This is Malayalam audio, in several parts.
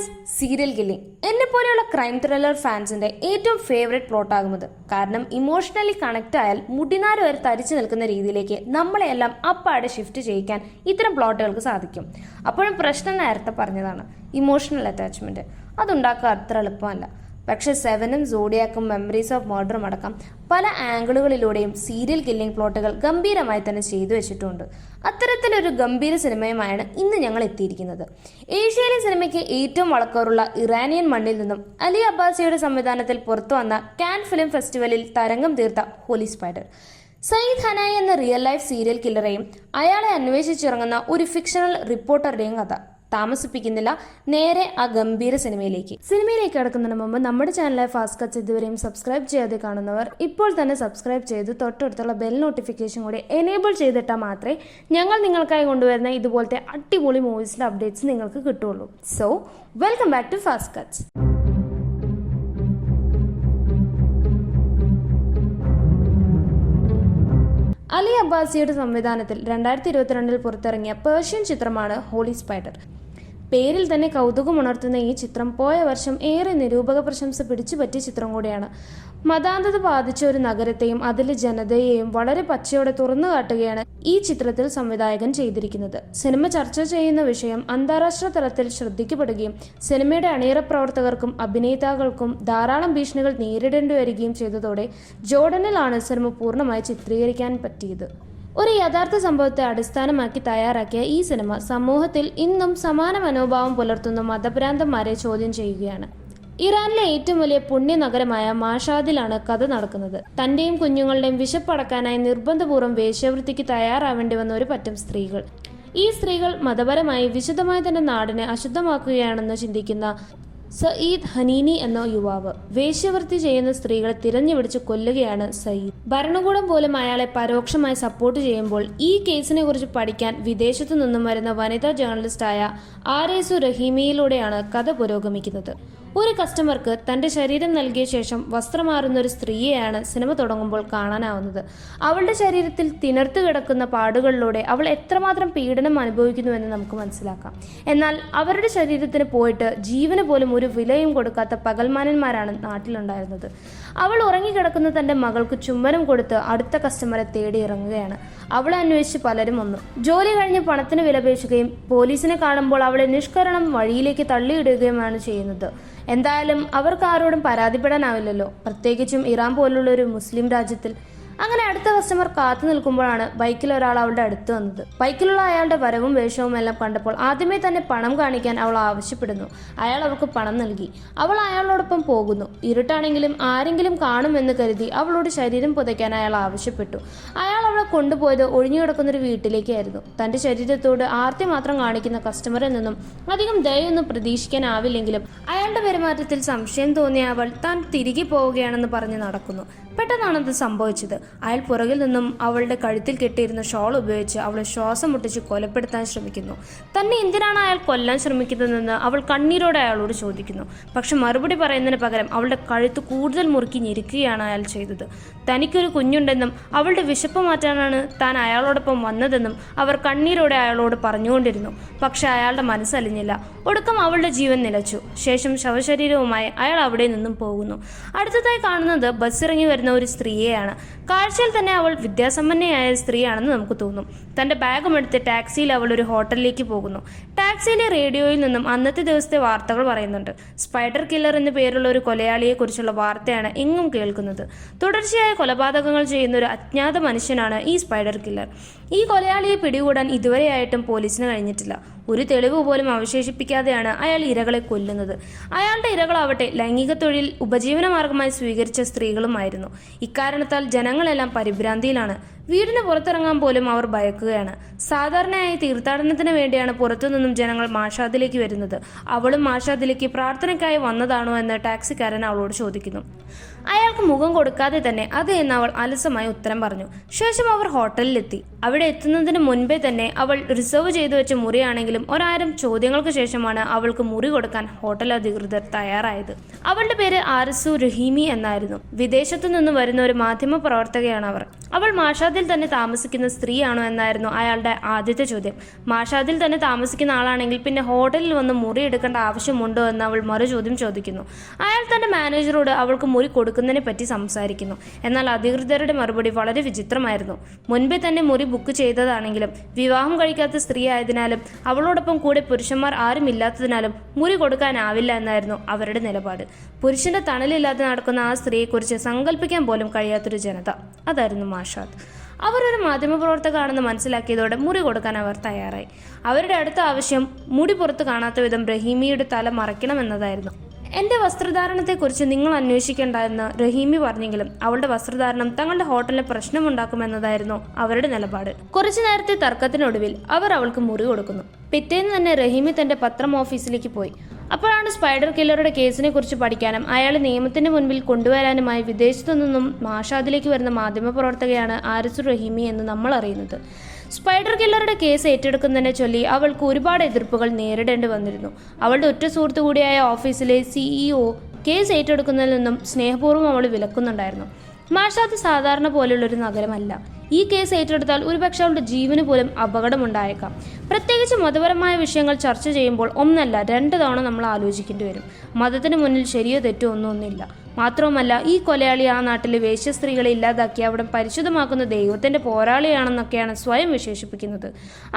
സസ്പെൻസ്, സീരിയൽ കില്ലിംഗ് എന്നെ പോലെയുള്ള ക്രൈം ത്രില്ലർ ഫാൻസിന്റെ ഏറ്റവും ഫേവറേറ്റ് പ്ലോട്ട് ആകുന്നത്. കാരണം ഇമോഷണലി കണക്ട് ആയാൽ മുടിനാര് വരെ തരിച്ചു നിൽക്കുന്ന രീതിയിലേക്ക് നമ്മളെയെല്ലാം അപ്പാടെ ഷിഫ്റ്റ് ചെയ്യിക്കാൻ ഇത്തരം പ്ലോട്ടുകൾക്ക് സാധിക്കും. അപ്പോഴും പ്രശ്നം നേരത്തെ പറഞ്ഞതാണ്, ഇമോഷണൽ അറ്റാച്ച്മെന്റ്. അതുണ്ടാക്കുക അത്ര എളുപ്പമല്ല. പക്ഷേ സെവനും സോഡിയാക്കും മെമ്മറീസ് ഓഫ് മർഡറും അടക്കം പല ആംഗിളുകളിലൂടെയും സീരിയൽ കില്ലിംഗ് പ്ലോട്ടുകൾ ഗംഭീരമായി തന്നെ ചെയ്തു വെച്ചിട്ടുണ്ട്. അത്തരത്തിലൊരു ഗംഭീര സിനിമയുമായാണ് ഇന്ന് ഞങ്ങൾ എത്തിയിരിക്കുന്നത്. ഏഷ്യയിലെ സിനിമയ്ക്ക് ഏറ്റവും വളക്കോറുള്ള ഇറാനിയൻ മണ്ണിൽ നിന്നും അലി അബ്ബാസിയുടെ സംവിധാനത്തിൽ പുറത്തു വന്ന കാൻ ഫിലിം ഫെസ്റ്റിവലിൽ തരംഗം തീർത്ത ഹോളി സ്പൈഡർ. സയ്യിദ് ഹനായി എന്ന റിയൽ ലൈഫ് സീരിയൽ കില്ലറെയും അയാളെ അന്വേഷിച്ചിറങ്ങുന്ന ഒരു ഫിക്ഷണൽ റിപ്പോർട്ടറുടെയും കഥ. താമസിപ്പിക്കുന്നില്ല, നേരെ ആ ഗംഭീര സിനിമയിലേക്ക് കടക്കുന്നതിന് മുമ്പ് നമ്മുടെ ചാനലായ ഫാസ്റ്റ് കട്ട്സ് ഇതുവരെയും സബ്സ്ക്രൈബ് ചെയ്യാതെ കാണുന്നവർ ഇപ്പോൾ തന്നെ സബ്സ്ക്രൈബ് ചെയ്ത് തൊട്ടടുത്തുള്ള ബെൽ നോട്ടിഫിക്കേഷൻ കൂടി എനേബിൾ ചെയ്തിട്ടാൽ മാത്രമേ ഞങ്ങൾ നിങ്ങൾക്കായി കൊണ്ടുവരുന്ന ഇതുപോലത്തെ അടിപൊളി മൂവീസിന്റെ അപ്ഡേറ്റ്സ് നിങ്ങൾക്ക് കിട്ടുള്ളൂ. So welcome back to Fast Cuts. അലി അബ്ബാസിയുടെ സംവിധാനത്തിൽ 2022 പുറത്തിറങ്ങിയ പേർഷ്യൻ ചിത്രമാണ് ഹോളി സ്പൈഡർ. പേരിൽ തന്നെ കൗതുകമുണർത്തുന്ന ഈ ചിത്രം പോയ വർഷം ഏറെ നിരൂപക പ്രശംസ പിടിച്ചുപറ്റിയ ചിത്രം കൂടിയാണ്. മതാന്ധത ബാധിച്ച ഒരു നഗരത്തെയും അതിലെ ജനതയെയും വളരെ പച്ചയോടെ തുറന്നു കാട്ടുകയാണ് ഈ ചിത്രത്തിൽ സംവിധായകൻ ചെയ്തിരിക്കുന്നത്. സിനിമ ചർച്ച ചെയ്യുന്ന വിഷയം അന്താരാഷ്ട്ര തലത്തിൽ ശ്രദ്ധിക്കപ്പെടുകയും സിനിമയുടെ അണിയറ പ്രവർത്തകർക്കും അഭിനേതാക്കൾക്കും ധാരാളം ഭീഷണികൾ നേരിടേണ്ടി വരികയും ചെയ്തതോടെ ജോർഡനിലാണ് സിനിമ പൂർണ്ണമായി ചിത്രീകരിക്കാൻ പറ്റിയത്. ഒരു യഥാർത്ഥ സംഭവത്തെ അടിസ്ഥാനമാക്കി തയ്യാറാക്കിയ ഈ സിനിമ സമൂഹത്തിൽ ഇന്നും സമാന മനോഭാവം പുലർത്തുന്ന മതഭ്രാന്തന്മാരെ ചോദ്യം ചെയ്യുകയാണ്. ഇറാനിലെ ഏറ്റവും വലിയ പുണ്യ നഗരമായ മാഷാദിലാണ് കഥ നടക്കുന്നത്. തന്റെയും കുഞ്ഞുങ്ങളുടെയും വിശപ്പടക്കാനായി നിർബന്ധപൂർവ്വം വേശ്യാവൃത്തിക്ക് തയ്യാറാവേണ്ടി വന്ന ഒരു പറ്റം സ്ത്രീകൾ. ഈ സ്ത്രീകൾ മതപരമായി വിശുദ്ധമായ തന്റെ നാടിനെ അശുദ്ധമാക്കുകയാണെന്ന് ചിന്തിക്കുന്ന സയ്യിദ് ഹനീനി എന്ന യുവാവ് വേശ്യാവൃത്തി ചെയ്യുന്ന സ്ത്രീകളെ തിരഞ്ഞുപിടിച്ച് കൊല്ലുകയാണ് സയ്യിദ്. ഭരണകൂടം പോലും അയാളെ പരോക്ഷമായി സപ്പോർട്ട് ചെയ്യുമ്പോൾ ഈ കേസിനെ കുറിച്ച് പഠിക്കാൻ വിദേശത്തു നിന്നും വരുന്ന വനിതാ ജേർണലിസ്റ്റായ ആരേസു റഹീമിയിലൂടെയാണ് കഥ പുരോഗമിക്കുന്നത്. ഒരു കസ്റ്റമർക്ക് തന്റെ ശരീരം നൽകിയ ശേഷം വസ്ത്രം മാറുന്ന ഒരു സ്ത്രീയെയാണ് സിനിമ തുടങ്ങുമ്പോൾ കാണാനാവുന്നത്. അവളുടെ ശരീരത്തിൽ തിണർത്തു കിടക്കുന്ന പാടുകളിലൂടെ അവൾ എത്രമാത്രം പീഡനം അനുഭവിക്കുന്നുവെന്ന് നമുക്ക് മനസ്സിലാക്കാം. എന്നാൽ അവരുടെ ശരീരത്തിന് പോയിട്ട് ജീവന് പോലും ഒരു വിലയും കൊടുക്കാത്ത പകൽമാനന്മാരാണ് നാട്ടിലുണ്ടായിരുന്നത്. അവൾ ഉറങ്ങിക്കിടക്കുന്ന തന്റെ മകൾക്ക് ചുംബനം കൊടുത്ത് അടുത്ത കസ്റ്റമറെ തേടി ഇറങ്ങുകയാണ്. അവളെ അന്വേഷിച്ച് പലരും വന്നു. ജോലി കഴിഞ്ഞ് പണത്തിന് വിലപേശുകയും പോലീസിനെ കാണുമ്പോൾ അവളെ നിഷ്കരണം വഴിയിലേക്ക് തള്ളിയിടുകയുമാണ് ചെയ്യുന്നത്. എന്തായാലും അവർക്ക് ആരോടും പരാതിപ്പെടാനാവില്ലല്ലോ, പ്രത്യേകിച്ചും ഇറാൻ പോലുള്ള ഒരു മുസ്ലിം രാജ്യത്തിൽ. അങ്ങനെ അടുത്ത കസ്റ്റമർ കാത്തു നിൽക്കുമ്പോഴാണ് ബൈക്കിൽ ഒരാൾ അവളുടെ അടുത്ത് വന്നത്. ബൈക്കിലുള്ള അയാളുടെ വരവും വേഷവും എല്ലാം കണ്ടപ്പോൾ ആദ്യമേ തന്നെ പണം കാണിക്കാൻ അവൾ ആവശ്യപ്പെടുന്നു. അയാൾ അവൾക്ക് പണം നൽകി. അവൾ അയാളോടൊപ്പം പോകുന്നു. ഇരുട്ടാണെങ്കിലും ആരെങ്കിലും കാണുമെന്ന് കരുതി അവളോട് ശരീരം പുതയ്ക്കാൻ അയാൾ ആവശ്യപ്പെട്ടു. അയാൾ അവളെ കൊണ്ടുപോയത് ഒഴിഞ്ഞുകിടക്കുന്നൊരു വീട്ടിലേക്കായിരുന്നു. തന്റെ ശരീരത്തോട് ആർത്തി മാത്രം കാണിക്കുന്ന കസ്റ്റമറിൽ നിന്നും അധികം ദയൊന്നും പ്രതീക്ഷിക്കാനാവില്ലെങ്കിലും അയാളുടെ പെരുമാറ്റത്തിൽ സംശയം തോന്നിയ അവൾ താൻ തിരികെ പോവുകയാണെന്ന് പറഞ്ഞ് നടക്കുന്നു. പെട്ടെന്നാണത് സംഭവിച്ചത്. അയാൾ പുറകിൽ നിന്നും അവളുടെ കഴുത്തിൽ കെട്ടിയിരുന്ന ഷോൾ ഉപയോഗിച്ച് അവളെ ശ്വാസം മുട്ടിച്ച് കൊലപ്പെടുത്താൻ ശ്രമിക്കുന്നു. തന്നെ എന്തിനാണ് അയാൾ കൊല്ലാൻ ശ്രമിക്കുന്നതെന്ന് അവൾ കണ്ണീരോടെ അയാളോട് ചോദിക്കുന്നു. പക്ഷെ മറുപടി പറയുന്നതിന് പകരം അവളുടെ കഴുത്ത് കൂടുതൽ മുറുക്കി ഞെരുക്കുകയാണ് അയാൾ ചെയ്തത്. തനിക്കൊരു കുഞ്ഞുണ്ടെന്നും അവളുടെ വിശപ്പ് മാറ്റാനാണ് താൻ അയാളോടൊപ്പം വന്നതെന്നും അവർ കണ്ണീരോടെ അയാളോട് പറഞ്ഞുകൊണ്ടിരുന്നു. പക്ഷെ അയാളുടെ മനസ്സലിഞ്ഞില്ല. ഒടുക്കം അവളുടെ ജീവൻ നിലച്ചു. ശേഷം ശവശരീരവുമായി അയാൾ അവിടെ നിന്നും പോകുന്നു. അടുത്തതായി കാണുന്നത് ബസ്സിറങ്ങി വരുന്ന ഒരു സ്ത്രീയെയാണ്. കാഴ്ചയിൽ തന്നെ അവൾ വിദ്യാസമ്പന്നയായ സ്ത്രീയാണെന്ന് നമുക്ക് തോന്നും. തന്റെ ബാഗും എടുത്ത് ടാക്സിയിൽ അവൾ ഒരു ഹോട്ടലിലേക്ക് പോകുന്നു. ടാക്സിയിലെ റേഡിയോയിൽ നിന്നും അന്നത്തെ ദിവസത്തെ വാർത്തകൾ പറയുന്നുണ്ട്. സ്പൈഡർ കില്ലർ എന്ന പേരുള്ള ഒരു കൊലയാളിയെ കുറിച്ചുള്ള വാർത്തയാണ് എങ്ങും കേൾക്കുന്നത്. തുടർച്ചയായ കൊലപാതകങ്ങൾ ചെയ്യുന്ന ഒരു അജ്ഞാത മനുഷ്യനാണ് ഈ സ്പൈഡർ കില്ലർ. ഈ കൊലയാളിയെ പിടികൂടാൻ ഇതുവരെയായിട്ടും പോലീസിന് കഴിഞ്ഞിട്ടില്ല. ഒരു തെളിവ് പോലും അവശേഷിപ്പിക്കാതെയാണ് അയാൾ ഇരകളെ കൊല്ലുന്നത്. അയാളുടെ ഇരകളാവട്ടെ ലൈംഗിക തൊഴിൽ ഉപജീവനമാർഗമായി സ്വീകരിച്ച സ്ത്രീകളുമായിരുന്നു. ഇക്കാരണത്താൽ ജനങ്ങളെല്ലാം പരിഭ്രാന്തിയിലാണ്. വീടിന് പുറത്തിറങ്ങാൻ പോലും അവർ ഭയക്കുകയാണ്. സാധാരണയായി തീർത്ഥാടനത്തിന് വേണ്ടിയാണ് പുറത്തുനിന്നും ജനങ്ങൾ മാഷാദിലേക്ക് വരുന്നത്. അവളും മാഷാദിലേക്ക് പ്രാർത്ഥനയ്ക്കായി വന്നതാണോ എന്ന് ടാക്സിക്കാരൻ അവളോട് ചോദിക്കുന്നു. അയാൾക്ക് മുഖം കൊടുക്കാതെ തന്നെ അത് എന്ന് അവൾ അലസമായി ഉത്തരം പറഞ്ഞു. ശേഷം അവർ ഹോട്ടലിലെത്തി. അവിടെ എത്തുന്നതിന് മുൻപേ തന്നെ അവൾ റിസർവ് ചെയ്തു വെച്ച മുറിയാണെങ്കിലും 1000 ചോദ്യങ്ങൾക്ക് ശേഷമാണ് അവൾക്ക് മുറി കൊടുക്കാൻ ഹോട്ടൽ അധികൃതർ തയ്യാറായത്. അവളുടെ പേര് ആരസു റഹീമി എന്നായിരുന്നു. വിദേശത്തു നിന്ന് വരുന്ന ഒരു മാധ്യമ പ്രവർത്തകയാണ് അവർ. അവൾ മാഷാദിൽ മാഷാദിൽ തന്നെ താമസിക്കുന്ന സ്ത്രീയാണോ എന്നായിരുന്നു അയാളുടെ ആദ്യത്തെ ചോദ്യം. മാഷാദിൽ തന്നെ താമസിക്കുന്ന ആളാണെങ്കിൽ പിന്നെ ഹോട്ടലിൽ വന്ന് മുറി എടുക്കേണ്ട ആവശ്യമുണ്ടോ എന്ന് അവൾ മറുചോദ്യം ചോദിക്കുന്നു. അയാൾ തന്റെ മാനേജറോട് അവൾക്ക് മുറി കൊടുക്കുന്നതിനെ പറ്റി സംസാരിക്കുന്നു. എന്നാൽ അധികൃതരുടെ മറുപടി വളരെ വിചിത്രമായിരുന്നു. മുൻപേ തന്നെ മുറി ബുക്ക് ചെയ്തതാണെങ്കിലും വിവാഹം കഴിക്കാത്ത സ്ത്രീ ആയതിനാലും അവളോടൊപ്പം കൂടെ പുരുഷന്മാർ ആരുമില്ലാത്തതിനാലും മുറി കൊടുക്കാനാവില്ല എന്നായിരുന്നു അവരുടെ നിലപാട്. പുരുഷന്റെ തണലില്ലാതെ നടക്കുന്ന ആ സ്ത്രീയെക്കുറിച്ച് സങ്കല്പിക്കാൻ പോലും കഴിയാത്തൊരു ജനത. അതായിരുന്നു മാഷാദ്. അവർ ഒരു മാധ്യമപ്രവർത്തകയാണെന്ന് മനസ്സിലാക്കിയതോടെ മുറി കൊടുക്കാൻ അവർ തയ്യാറായി. അവരുടെ അടുത്ത ആവശ്യം മുടി പുറത്ത് കാണാത്ത വിധം റഹീമിയുടെ തല മറയ്ക്കണമെന്നതായിരുന്നു. എൻ്റെ വസ്ത്രധാരണത്തെക്കുറിച്ച് നിങ്ങൾ അന്വേഷിക്കേണ്ട എന്ന് റഹീമി പറഞ്ഞെങ്കിലും അവളുടെ വസ്ത്രധാരണം തങ്ങളുടെ ഹോട്ടലിന് പ്രശ്നമുണ്ടാക്കുമെന്നതായിരുന്നു അവരുടെ നിലപാട്. കുറച്ചു നേരത്തെ തർക്കത്തിനൊടുവിൽ അവർ അവൾക്ക് മുറി കൊടുക്കുന്നു. പിറ്റേന്ന് തന്നെ റഹീമി തന്റെ പത്രം ഓഫീസിലേക്ക് പോയി. അപ്പോഴാണ് സ്പൈഡർ കില്ലറുടെ കേസിനെ കുറിച്ച് പഠിക്കാനും അയാളെ നിയമത്തിന്റെ മുൻപിൽ കൊണ്ടുവരാനുമായി വിദേശത്തു നിന്നും മാഷാദിലേക്ക് വരുന്ന മാധ്യമപ്രവർത്തകയാണ് ആരിസു റഹീമി എന്ന് നമ്മൾ അറിയുന്നത്. സ്പൈഡർ കില്ലറുടെ കേസ് ഏറ്റെടുക്കുന്നതിനെ ചൊല്ലി അവൾക്ക് ഒരുപാട് എതിർപ്പുകൾ നേരിടേണ്ടി വന്നിരുന്നു. അവളുടെ ഉറ്റ സുഹൃത്തു കൂടിയായ ഓഫീസിലെ CEO കേസ് ഏറ്റെടുക്കുന്നതിൽ നിന്നും സ്നേഹപൂർവ്വം അവൾ വിലക്കുന്നുണ്ടായിരുന്നു. മാഷാദ് സാധാരണ പോലുള്ളൊരു നഗരമല്ല. ഈ കേസ് ഏറ്റെടുത്താൽ ഒരുപക്ഷെ അവളുടെ ജീവന് പോലും അപകടമുണ്ടായേക്കാം. പ്രത്യേകിച്ച് മതപരമായ വിഷയങ്ങൾ ചർച്ച ചെയ്യുമ്പോൾ ഒന്നല്ല 2 തവണ നമ്മൾ ആലോചിക്കേണ്ടി വരും. മതത്തിന് മുന്നിൽ ശരിയോ തെറ്റോ ഒന്നുമില്ല. മാത്രവുമല്ല, ഈ കൊലയാളി ആ നാട്ടിലെ വേശ്യ സ്ത്രീകളെ ഇല്ലാതാക്കി അവിടെ പരിശുദ്ധമാക്കുന്ന ദൈവത്തിന്റെ പോരാളിയാണെന്നൊക്കെയാണ് സ്വയം വിശേഷിപ്പിക്കുന്നത്.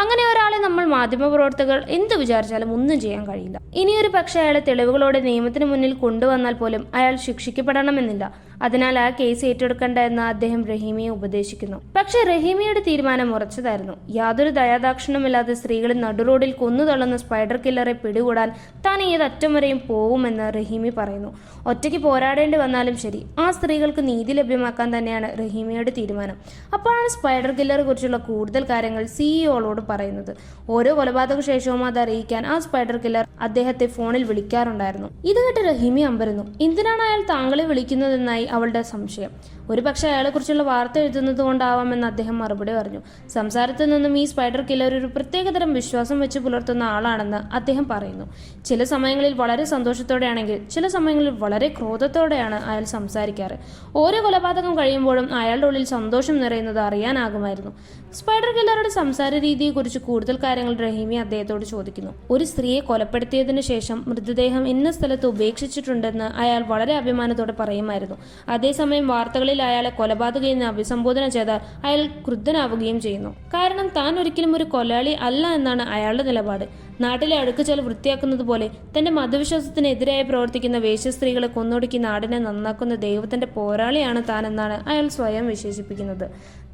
അങ്ങനെ ഒരാളെ നമ്മൾ മാധ്യമപ്രവർത്തകർ എന്ത് വിചാരിച്ചാലും ഒന്നും ചെയ്യാൻ കഴിയില്ല. ഇനിയൊരു പക്ഷേ അയാളെ തെളിവുകളോടെ നിയമത്തിന് മുന്നിൽ കൊണ്ടുവന്നാൽ പോലും അയാൾ ശിക്ഷിക്കപ്പെടണമെന്നില്ല. അതിനാൽ ആ കേസ് ഏറ്റെടുക്കേണ്ട എന്ന് അദ്ദേഹം റഹീമിയെ ഉപദേശിക്കുന്നു. പക്ഷേ റഹീമിയുടെ തീരുമാനം ഉറച്ചതായിരുന്നു. യാതൊരു ദയാദാക്ഷിണ്യമില്ലാതെ സ്ത്രീകളെ നടുറോഡിൽ കൊന്നുതള്ളുന്ന സ്പൈഡർ കില്ലറെ പിടികൂടാൻ താൻ ഏതറ്റം വരെയും പോകുമെന്ന് റഹീമി പറയുന്നു. ഒറ്റയ്ക്ക് പോരാടേണ്ടി വന്നാലും ശരി, ആ സ്ത്രീകൾക്ക് നീതി ലഭ്യമാക്കാൻ തന്നെയാണ് റഹീമിയുടെ തീരുമാനം. അപ്പോഴാണ് സ്പൈഡർ കില്ലറെ കുറിച്ചുള്ള കൂടുതൽ കാര്യങ്ങൾ CEOയോട് പറയുന്നത്. ഓരോ കൊലപാതക ശേഷവും അത് അറിയിക്കാൻ ആ സ്പൈഡർ കില്ലർ അദ്ദേഹത്തെ ഫോണിൽ വിളിക്കാറുണ്ടായിരുന്നു. ഇത് കേട്ട് റഹീമി അമ്പരന്നു. എന്തിനാണ് അയാൾ താങ്കളെ വിളിക്കുന്നതെന്നായി അവളുടെ സംശയം. ഒരുപക്ഷെ അയാളെക്കുറിച്ചുള്ള വാർത്ത എഴുതുന്നത് കൊണ്ടാവാമെന്ന് അദ്ദേഹം മറുപടി പറഞ്ഞു. സംസാരത്തിൽ നിന്നും ഈ സ്പൈഡർ കില്ലർ ഒരു പ്രത്യേകതരം വിശ്വാസം വെച്ച് പുലർത്തുന്ന ആളാണെന്ന് അദ്ദേഹം പറയുന്നു. ചില സമയങ്ങളിൽ വളരെ സന്തോഷത്തോടെയാണെങ്കിൽ ചില സമയങ്ങളിൽ വളരെ ക്രോധത്തോടെയാണ് അയാൾ സംസാരിക്കാറ്. ഓരോ കൊലപാതകം കഴിയുമ്പോഴും അയാളുടെ ഉള്ളിൽ സന്തോഷം നിറയുന്നത് അറിയാനാകുമായിരുന്നു. സ്പൈഡർ കില്ലറുടെ സംസാര രീതിയെക്കുറിച്ച് കൂടുതൽ കാര്യങ്ങൾ റഹീമി അദ്ദേഹത്തോട് ചോദിക്കുന്നു. ഒരു സ്ത്രീയെ കൊലപ്പെടുത്തിയതിനു ശേഷം മൃതദേഹം ഇന്ന സ്ഥലത്ത് ഉപേക്ഷിച്ചിട്ടുണ്ടെന്ന് അയാൾ വളരെ അഭിമാനത്തോടെ പറയുമായിരുന്നു. അതേസമയം വാർത്തകളിൽ അയാളെ കൊലപാതകയെന്ന് അഭിസംബോധന ചെയ്താൽ അയാൾ ക്രുദ്ധനാവുകയും ചെയ്യുന്നു. കാരണം താൻ ഒരിക്കലും ഒരു കൊലയാളി അല്ല എന്നാണ് അയാളുടെ നിലപാട്. നാട്ടിലെ അഴുക്കുചാൽ വൃത്തിയാക്കുന്നത് പോലെ തന്റെ മതവിശ്വാസത്തിനെതിരായി പ്രവർത്തിക്കുന്ന വേശ്യ സ്ത്രീകളെ കൊന്നൊടുക്കി നാടിനെ നന്നാക്കുന്ന ദൈവത്തിന്റെ പോരാളിയാണ് താനെന്നാണ് അയാൾ സ്വയം വിശേഷിപ്പിക്കുന്നത്.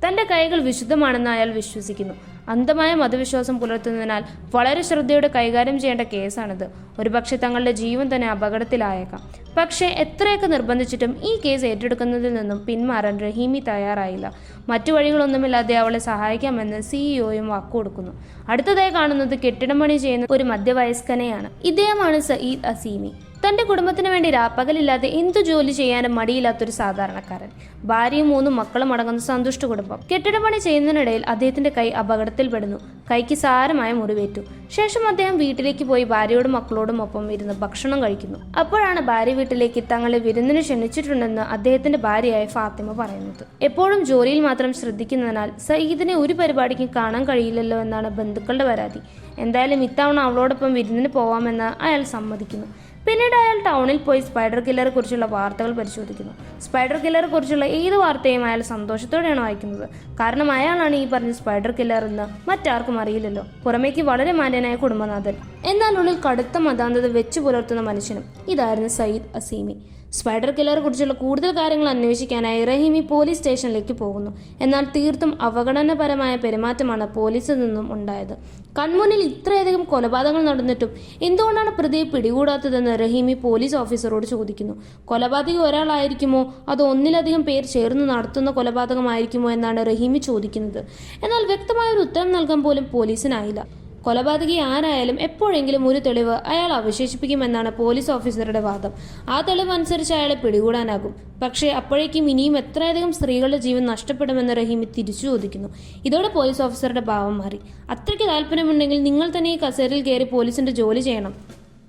തന്റെ കൈകൾ വിശുദ്ധമാണെന്ന് അയാൾ വിശ്വസിക്കുന്നു. അന്ധമായ മതവിശ്വാസം പുലർത്തുന്നതിനാൽ വളരെ ശ്രദ്ധയോടെ കൈകാര്യം ചെയ്യേണ്ട കേസാണിത്. ഒരുപക്ഷെ തങ്ങളുടെ ജീവൻ തന്നെ അപകടത്തിലായേക്കാം. പക്ഷേ എത്രയൊക്കെ നിർബന്ധിച്ചിട്ടും ഈ കേസ് ഏറ്റെടുക്കുന്നതിൽ നിന്നും പിന്മാറാൻ റഹീമി തയ്യാറായില്ല. മറ്റു വഴികളൊന്നുമില്ലാതെ അവളെ സഹായിക്കാമെന്ന് CEOയും വാക്കുകൊടുക്കുന്നു. അടുത്തതായി കാണുന്നത് കെട്ടിടം പണി ചെയ്യുന്ന ഒരു മധ്യവയസ്കനെയാണ്. ഇദ്ദേഹമാണ് സയ്യിദ് അസീമി. തന്റെ കുടുംബത്തിന് വേണ്ടി രാപ്പകലില്ലാതെ എന്തു ജോലി ചെയ്യാനും മടിയില്ലാത്തൊരു സാധാരണക്കാരൻ. ഭാര്യയും 3 മക്കളും അടങ്ങുന്ന സന്തുഷ്ട കുടുംബം. കെട്ടിടപ്പണി ചെയ്യുന്നതിനിടയിൽ അദ്ദേഹത്തിന്റെ കൈ അപകടത്തിൽപ്പെടുന്നു. കൈക്ക് സാരമായ മുറിവേറ്റു. ശേഷം അദ്ദേഹം വീട്ടിലേക്ക് പോയി ഭാര്യയോടും മക്കളോടും ഒപ്പം ഇരുന്ന് ഭക്ഷണം കഴിക്കുന്നു. അപ്പോഴാണ് ഭാര്യ വീട്ടിലേക്ക് തങ്ങളെ വിരുന്നിന് ക്ഷണിച്ചിട്ടുണ്ടെന്ന് അദ്ദേഹത്തിന്റെ ഭാര്യയായ ഫാത്തിമ പറയുന്നത്. എപ്പോഴും ജോലിയിൽ മാത്രം ശ്രദ്ധിക്കുന്നതിനാൽ സയ്യിദിനെ ഒരു പരിപാടിക്കും കാണാൻ കഴിയില്ലല്ലോ എന്നാണ് ബന്ധുക്കളുടെ പരാതി. എന്തായാലും ഇത്തവണ അവളോടൊപ്പം വിരുന്നിന് പോവാമെന്ന് അയാൾ സമ്മതിക്കുന്നു. പിന്നീട് അയാൾ ടൗണിൽ പോയി സ്പൈഡർ കില്ലറെ കുറിച്ചുള്ള വാർത്തകൾ പരിശോധിക്കുന്നു. സ്പൈഡർ കില്ലറെ കുറിച്ചുള്ള ഏത് വാർത്തയും അയാൾ സന്തോഷത്തോടെയാണ് വായിക്കുന്നത്. കാരണം അയാളാണ് ഈ പറഞ്ഞ സ്പൈഡർ കില്ലർ എന്ന് മറ്റാർക്കും അറിയില്ലല്ലോ. പുറമേക്ക് വളരെ മാന്യനായ കുടുംബനാഥൻ, എന്നാൽ ഉള്ളിൽ കടുത്ത മതാന്തത വെച്ചു പുലർത്തുന്ന മനുഷ്യനും. ഇതായിരുന്നു സയ്യിദ് അസീമി. സ്പൈഡർ കില്ലറെ കുറിച്ചുള്ള കൂടുതൽ കാര്യങ്ങൾ അന്വേഷിക്കാനായി റഹീമി പോലീസ് സ്റ്റേഷനിലേക്ക് പോകുന്നു. എന്നാൽ തീർത്തും അവഗണനാപരമായ പെരുമാറ്റമാണ് പോലീസിൽ നിന്നും ഉണ്ടായത്. കൺമുന്നിൽ ഇത്രയധികം കൊലപാതകങ്ങൾ നടന്നിട്ടും എന്തുകൊണ്ടാണ് പ്രതിയെ പിടികൂടാത്തതെന്ന് റഹീമി പോലീസ് ഓഫീസറോട് ചോദിക്കുന്നു. കൊലപാതകി ഒരാളായിരിക്കുമോ അതോ ഒന്നിലധികം പേർ ചേർന്ന് നടത്തുന്ന കൊലപാതകമായിരിക്കുമോ എന്നാണ് റഹീമി ചോദിക്കുന്നത്. എന്നാൽ വ്യക്തമായ ഒരു ഉത്തരം നൽകാൻ പോലും പോലീസിനായില്ല. കൊലപാതകി ആരായാലും എപ്പോഴെങ്കിലും ഒരു തെളിവ് അയാൾ അവശേഷിപ്പിക്കുമെന്നാണ് പോലീസ് ഓഫീസറുടെ വാദം. ആ തെളിവ് അനുസരിച്ച് അയാളെ പിടികൂടാനാകും. പക്ഷേ അപ്പോഴേക്കും ഇനിയും എത്രയധികം സ്ത്രീകളുടെ ജീവൻ നഷ്ടപ്പെടുമെന്ന് റഹീമി തിരിച്ചു ചോദിക്കുന്നു. ഇതോടെ പോലീസ് ഓഫീസറുടെ ഭാവം മാറി. അത്രയ്ക്ക് താല്പര്യമുണ്ടെങ്കിൽ നിങ്ങൾ തന്നെ ഈ കസേരയിൽ കയറി പോലീസിന്റെ ജോലി ചെയ്യണം,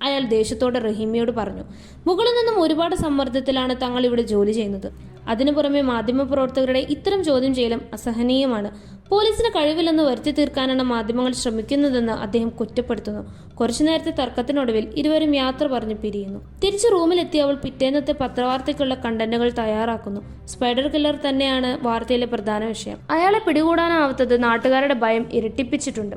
അയാൾ ദേഷ്യത്തോടെ റഹീമിയോട് പറഞ്ഞു. മുകളിൽ നിന്നും ഒരുപാട് സമ്മർദ്ദത്തിലാണ് തങ്ങൾ ഇവിടെ ജോലി ചെയ്യുന്നത്. അതിനു പുറമെ മാധ്യമപ്രവർത്തകരുടെ ഇത്തരം ചോദ്യം ചെയ്യലും അസഹനീയമാണ്. പോലീസിന് കഴിവില്ലെന്ന് വരുത്തി തീർക്കാനാണ് മാധ്യമങ്ങൾ ശ്രമിക്കുന്നതെന്ന് അദ്ദേഹം കുറ്റപ്പെടുത്തുന്നു. കുറച്ചു നേരത്തെ തർക്കത്തിനൊടുവിൽ ഇരുവരും യാത്ര പറഞ്ഞു പിരിയുന്നു. തിരിച്ച് റൂമിലെത്തിയ അവൾ പിറ്റേന്നത്തെ പത്രവാർത്തയ്ക്കുള്ള കണ്ടന്റുകൾ തയ്യാറാക്കുന്നു. സ്പൈഡർ കില്ലർ തന്നെയാണ് വാർത്തയിലെ പ്രധാന വിഷയം. അയാളെ പിടികൂടാനാവാത്തത് നാട്ടുകാരുടെ ഭയം ഇരട്ടിപ്പിച്ചിട്ടുണ്ട്.